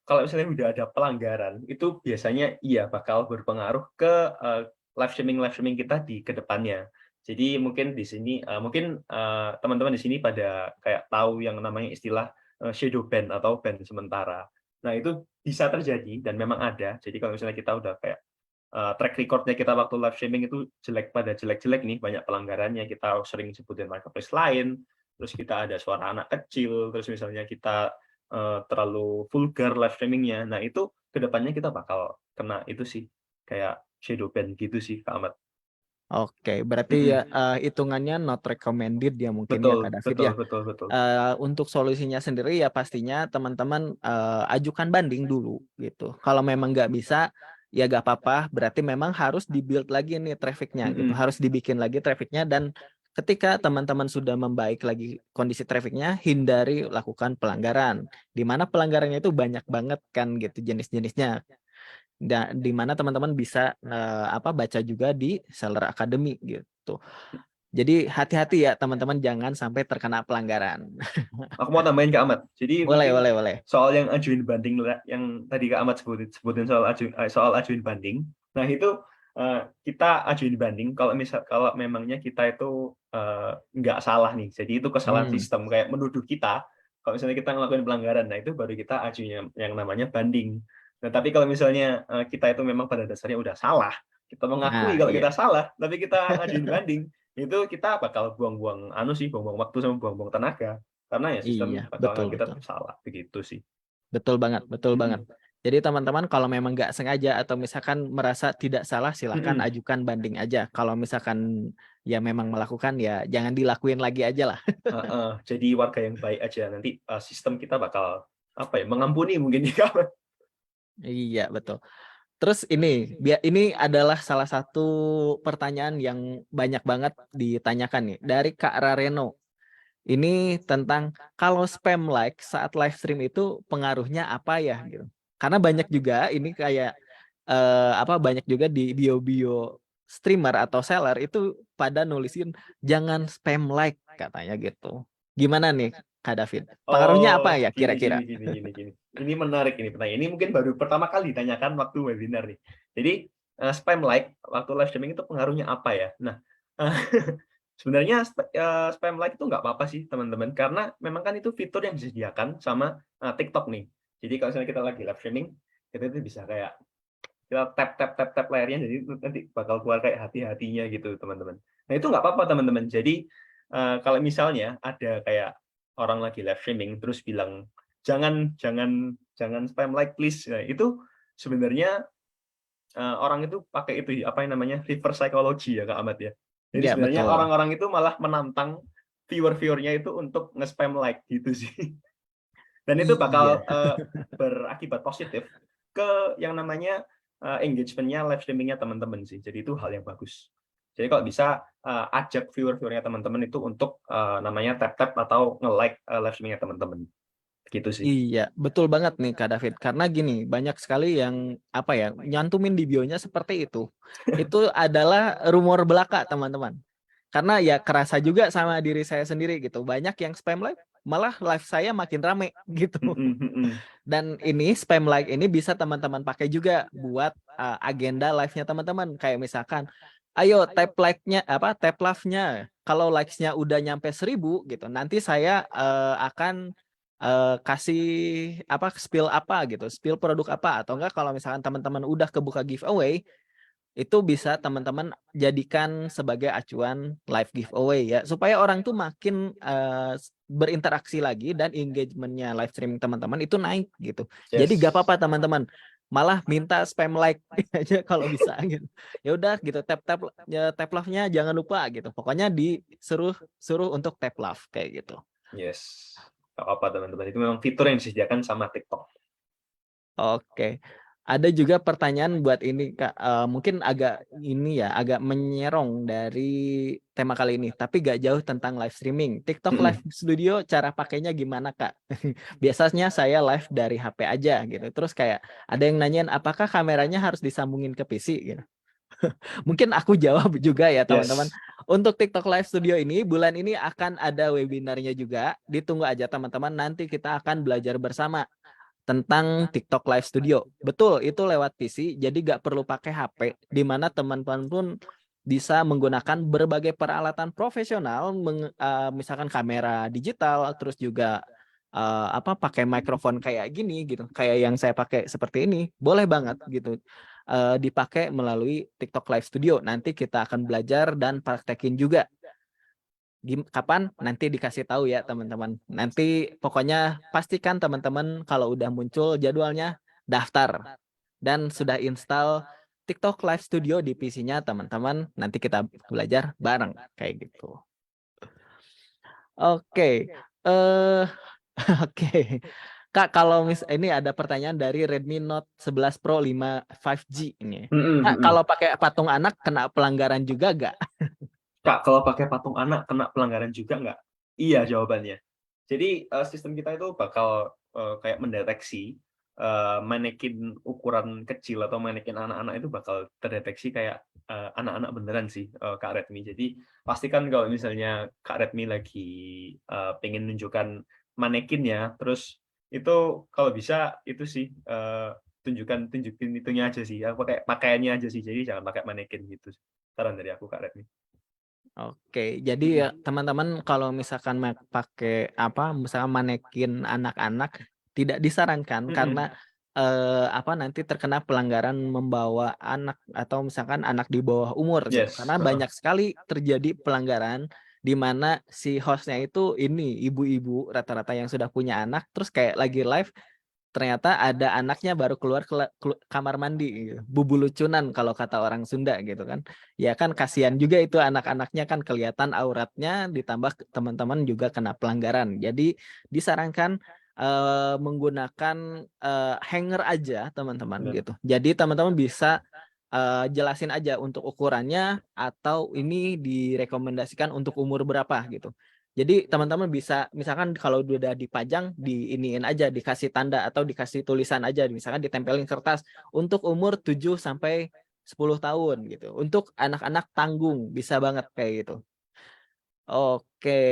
Kalau misalnya udah ada pelanggaran, itu biasanya iya bakal berpengaruh ke live streaming kita di kedepannya. Jadi mungkin di sini teman-teman di sini pada kayak tahu yang namanya istilah shadow ban atau ban sementara. Nah, itu bisa terjadi dan memang ada. Jadi kalau misalnya kita udah kayak track record-nya kita waktu live streaming itu jelek-jelek nih, banyak pelanggarannya, kita sering sebutin marketplace lain, terus kita ada suara anak kecil, terus misalnya kita terlalu vulgar live streaming-nya. Nah, itu kedepannya kita bakal kena itu sih, kayak shadow ban gitu sih, Kak Ahmad. Oke, berarti ya hitungannya not recommended ya mungkin ya Kak David ya. Betul. Untuk solusinya sendiri ya pastinya teman-teman ajukan banding dulu gitu. Kalau memang nggak bisa ya nggak apa-apa. Berarti memang harus dibuild lagi nih trafficnya gitu. Harus dibikin lagi trafficnya dan ketika teman-teman sudah membaik lagi kondisi trafficnya, hindari lakukan pelanggaran. Di mana pelanggarannya itu banyak banget kan gitu jenis-jenisnya. Di mana teman-teman bisa baca juga di Seller Academy gitu. Jadi hati-hati ya teman-teman jangan sampai terkena pelanggaran. Aku mau tambahin Kak Ahmad. Jadi Boleh. soal yang ajuin banding yang tadi Kak Ahmad sebutin soal ajuin banding. Nah, itu kita ajuin banding kalau memangnya kita itu nggak salah nih. Jadi itu kesalahan sistem kayak menuduh kita kalau misalnya kita ngelakuin pelanggaran. Nah, itu baru kita ajuin yang namanya banding. Nah, tapi kalau misalnya kita itu memang pada dasarnya udah salah, kita mengakui kalau kita salah, tapi kita ajuin banding, itu kita bakal buang-buang buang-buang waktu sama buang-buang tenaga. Karena ya sistem bakal betul, kita betul. salah begitu sih. Betul banget, betul banget. Jadi teman-teman kalau memang nggak sengaja atau misalkan merasa tidak salah, silahkan ajukan banding aja. Kalau misalkan ya memang melakukan, ya jangan dilakuin lagi aja lah. Jadi warga yang baik aja, nanti sistem kita bakal mengampuni mungkin ya. Iya, betul. Terus ini adalah salah satu pertanyaan yang banyak banget ditanyakan nih dari Kak Rareno. Ini tentang kalau spam like saat live stream itu pengaruhnya apa ya gitu. Karena banyak juga ini kayak banyak juga di bio-bio streamer atau seller itu pada nulisin jangan spam like katanya gitu. Gimana nih Kak David? Pengaruhnya apa ya kira-kira? Gini. Ini menarik ini pertanyaan. Ini mungkin baru pertama kali ditanyakan waktu webinar nih. Jadi spam like waktu live streaming itu pengaruhnya apa ya? Nah, sebenarnya spam like itu nggak apa-apa sih teman-teman, karena memang kan itu fitur yang disediakan sama TikTok nih. Jadi kalau misalnya kita lagi live streaming, kita itu bisa kayak kita tap layarnya, jadi nanti bakal keluar kayak hati-hatinya gitu teman-teman. Nah itu nggak apa-apa teman-teman. Jadi kalau misalnya ada kayak orang lagi live streaming terus bilang jangan spam like please, nah, itu sebenarnya orang itu pakai itu reverse psychology ya Kak Ahmad ya. Jadi Ya, sebenarnya betul. orang-orang itu malah menantang viewer-viewernya itu untuk nge-spam like gitu sih. Dan itu bakal berakibat positif ke yang namanya engagement-nya live streaming-nya teman-teman sih. Jadi itu hal yang bagus. Jadi kalau bisa ajak viewer-viewernya teman-teman itu untuk namanya tap-tap atau nge-like live streaming-nya teman-teman. Gitu sih. Iya, betul banget nih Kak David. Karena gini, banyak sekali yang nyantumin di bio-nya seperti itu. Itu adalah rumor belaka, teman-teman. Karena ya kerasa juga sama diri saya sendiri gitu. Banyak yang spam like, malah live saya makin rame gitu. Dan ini spam like ini bisa teman-teman pakai juga buat agenda live-nya teman-teman. Kayak misalkan, ayo tap like-nya tap love-nya. Kalau likes-nya udah nyampe 1000 gitu, nanti saya akan kasih spill produk apa, atau enggak kalau misalkan teman-teman udah kebuka giveaway, itu bisa teman-teman jadikan sebagai acuan live giveaway ya, supaya orang tuh makin berinteraksi lagi dan engagementnya live streaming teman-teman itu naik gitu. Jadi gak apa-apa teman-teman, malah minta spam like aja kalau bisa gitu. Ya udah gitu, tap love-nya jangan lupa gitu. Pokoknya suruh untuk tap love kayak gitu. Yes. Gak apa teman-teman, itu memang fitur yang disediakan sama TikTok. Oke. Ada juga pertanyaan buat ini Kak, mungkin agak menyerong dari tema kali ini, tapi gak jauh tentang live streaming. TikTok Live Studio cara pakainya gimana Kak? Biasanya saya live dari HP aja gitu. Terus kayak ada yang nanyain apakah kameranya harus disambungin ke PC gitu. Mungkin aku jawab juga ya teman-teman. Untuk TikTok Live Studio ini bulan ini akan ada webinarnya juga. Ditunggu aja teman-teman, nanti kita akan belajar bersama tentang TikTok Live Studio. Betul, itu lewat PC, jadi nggak perlu pakai HP, di mana teman-teman pun bisa menggunakan berbagai peralatan profesional, misalkan kamera digital, terus juga pakai mikrofon kayak gini gitu, kayak yang saya pakai seperti ini, boleh banget gitu dipakai melalui TikTok Live Studio. Nanti kita akan belajar dan praktekin juga. Kapan nanti dikasih tahu ya teman-teman. Nanti pokoknya pastikan teman-teman kalau udah muncul jadwalnya daftar dan sudah install TikTok Live Studio di PC-nya teman-teman. Nanti kita belajar bareng kayak gitu. Oke. Oke. Kak, kalau ini ada pertanyaan dari Redmi Note 11 Pro 5G ini. Kak, kalau pakai patung anak kena pelanggaran juga nggak? Kak, kalau pakai patung anak kena pelanggaran juga nggak? Iya jawabannya. Jadi sistem kita itu bakal kayak mendeteksi manekin ukuran kecil atau manekin anak-anak itu bakal terdeteksi kayak anak-anak beneran sih Kak Redmi. Jadi pastikan kalau misalnya Kak Redmi lagi pengen nunjukkan manekinnya, terus itu kalau bisa itu sih tunjukin itunya aja sih. Aku pakai pakaiannya aja sih. Jadi jangan pakai manekin gitu. Saran dari aku Kak Redmi. Oke, jadi ya teman-teman kalau misalkan pakai apa, misalkan manekin anak-anak tidak disarankan karena apa nanti terkena pelanggaran membawa anak atau misalkan anak di bawah umur gitu. Yes. Karena banyak sekali terjadi pelanggaran di mana si hostnya itu ini ibu-ibu rata-rata yang sudah punya anak, terus kayak lagi live ternyata ada anaknya baru keluar kamar mandi gitu. Bubulucunan kalau kata orang Sunda gitu kan. Ya kan kasihan juga itu anak-anaknya kan kelihatan auratnya ditambah teman-teman juga kena pelanggaran. Jadi disarankan menggunakan hanger aja teman-teman Benar. gitu. Jadi teman-teman bisa jelasin aja untuk ukurannya atau ini direkomendasikan untuk umur berapa gitu. Jadi teman-teman bisa misalkan kalau udah dipajang diiniin aja, dikasih tanda atau dikasih tulisan aja, misalkan ditempelin kertas untuk umur 7 sampai 10 tahun gitu. Untuk anak-anak tanggung bisa banget kayak gitu. Oke.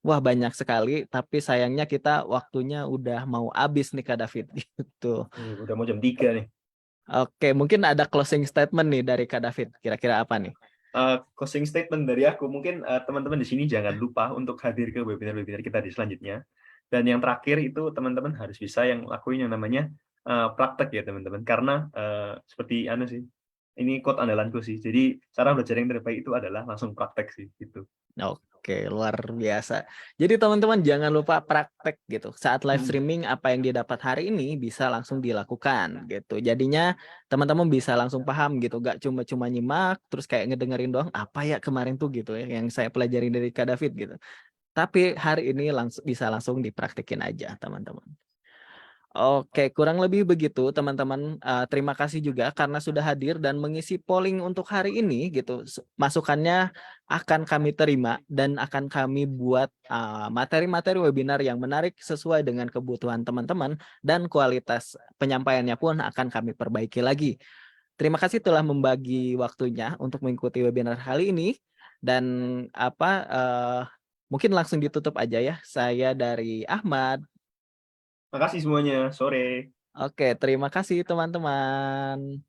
Wah, banyak sekali tapi sayangnya kita waktunya udah mau habis nih Kak David gitu. Udah mau jam 3 nih. Oke, mungkin ada closing statement nih dari Kak David. Kira-kira apa nih? Closing statement dari aku, mungkin teman-teman di sini jangan lupa untuk hadir ke webinar-webinar kita di selanjutnya. Dan yang terakhir itu teman-teman harus bisa yang lakuin yang namanya praktek ya teman-teman. Karena seperti sih, ini quote andalanku sih. Jadi cara belajar yang terbaik itu adalah langsung praktek sih gitu. Oke, luar biasa. Jadi teman-teman jangan lupa praktek gitu. Saat live streaming apa yang didapat hari ini bisa langsung dilakukan gitu. Jadinya teman-teman bisa langsung paham gitu. Gak cuma nyimak terus kayak ngedengerin doang apa ya kemarin tuh gitu ya yang saya pelajari dari Kak David gitu. Tapi hari ini bisa langsung dipraktekin aja teman-teman. Oke, kurang lebih begitu teman-teman. Terima kasih juga karena sudah hadir dan mengisi polling untuk hari ini gitu. Masukannya akan kami terima dan akan kami buat materi-materi webinar yang menarik sesuai dengan kebutuhan teman-teman dan kualitas penyampaiannya pun akan kami perbaiki lagi. Terima kasih telah membagi waktunya untuk mengikuti webinar kali ini dan mungkin langsung ditutup aja ya. Saya dari Ahmad. Makasih semuanya. Sore. Oke, terima kasih teman-teman.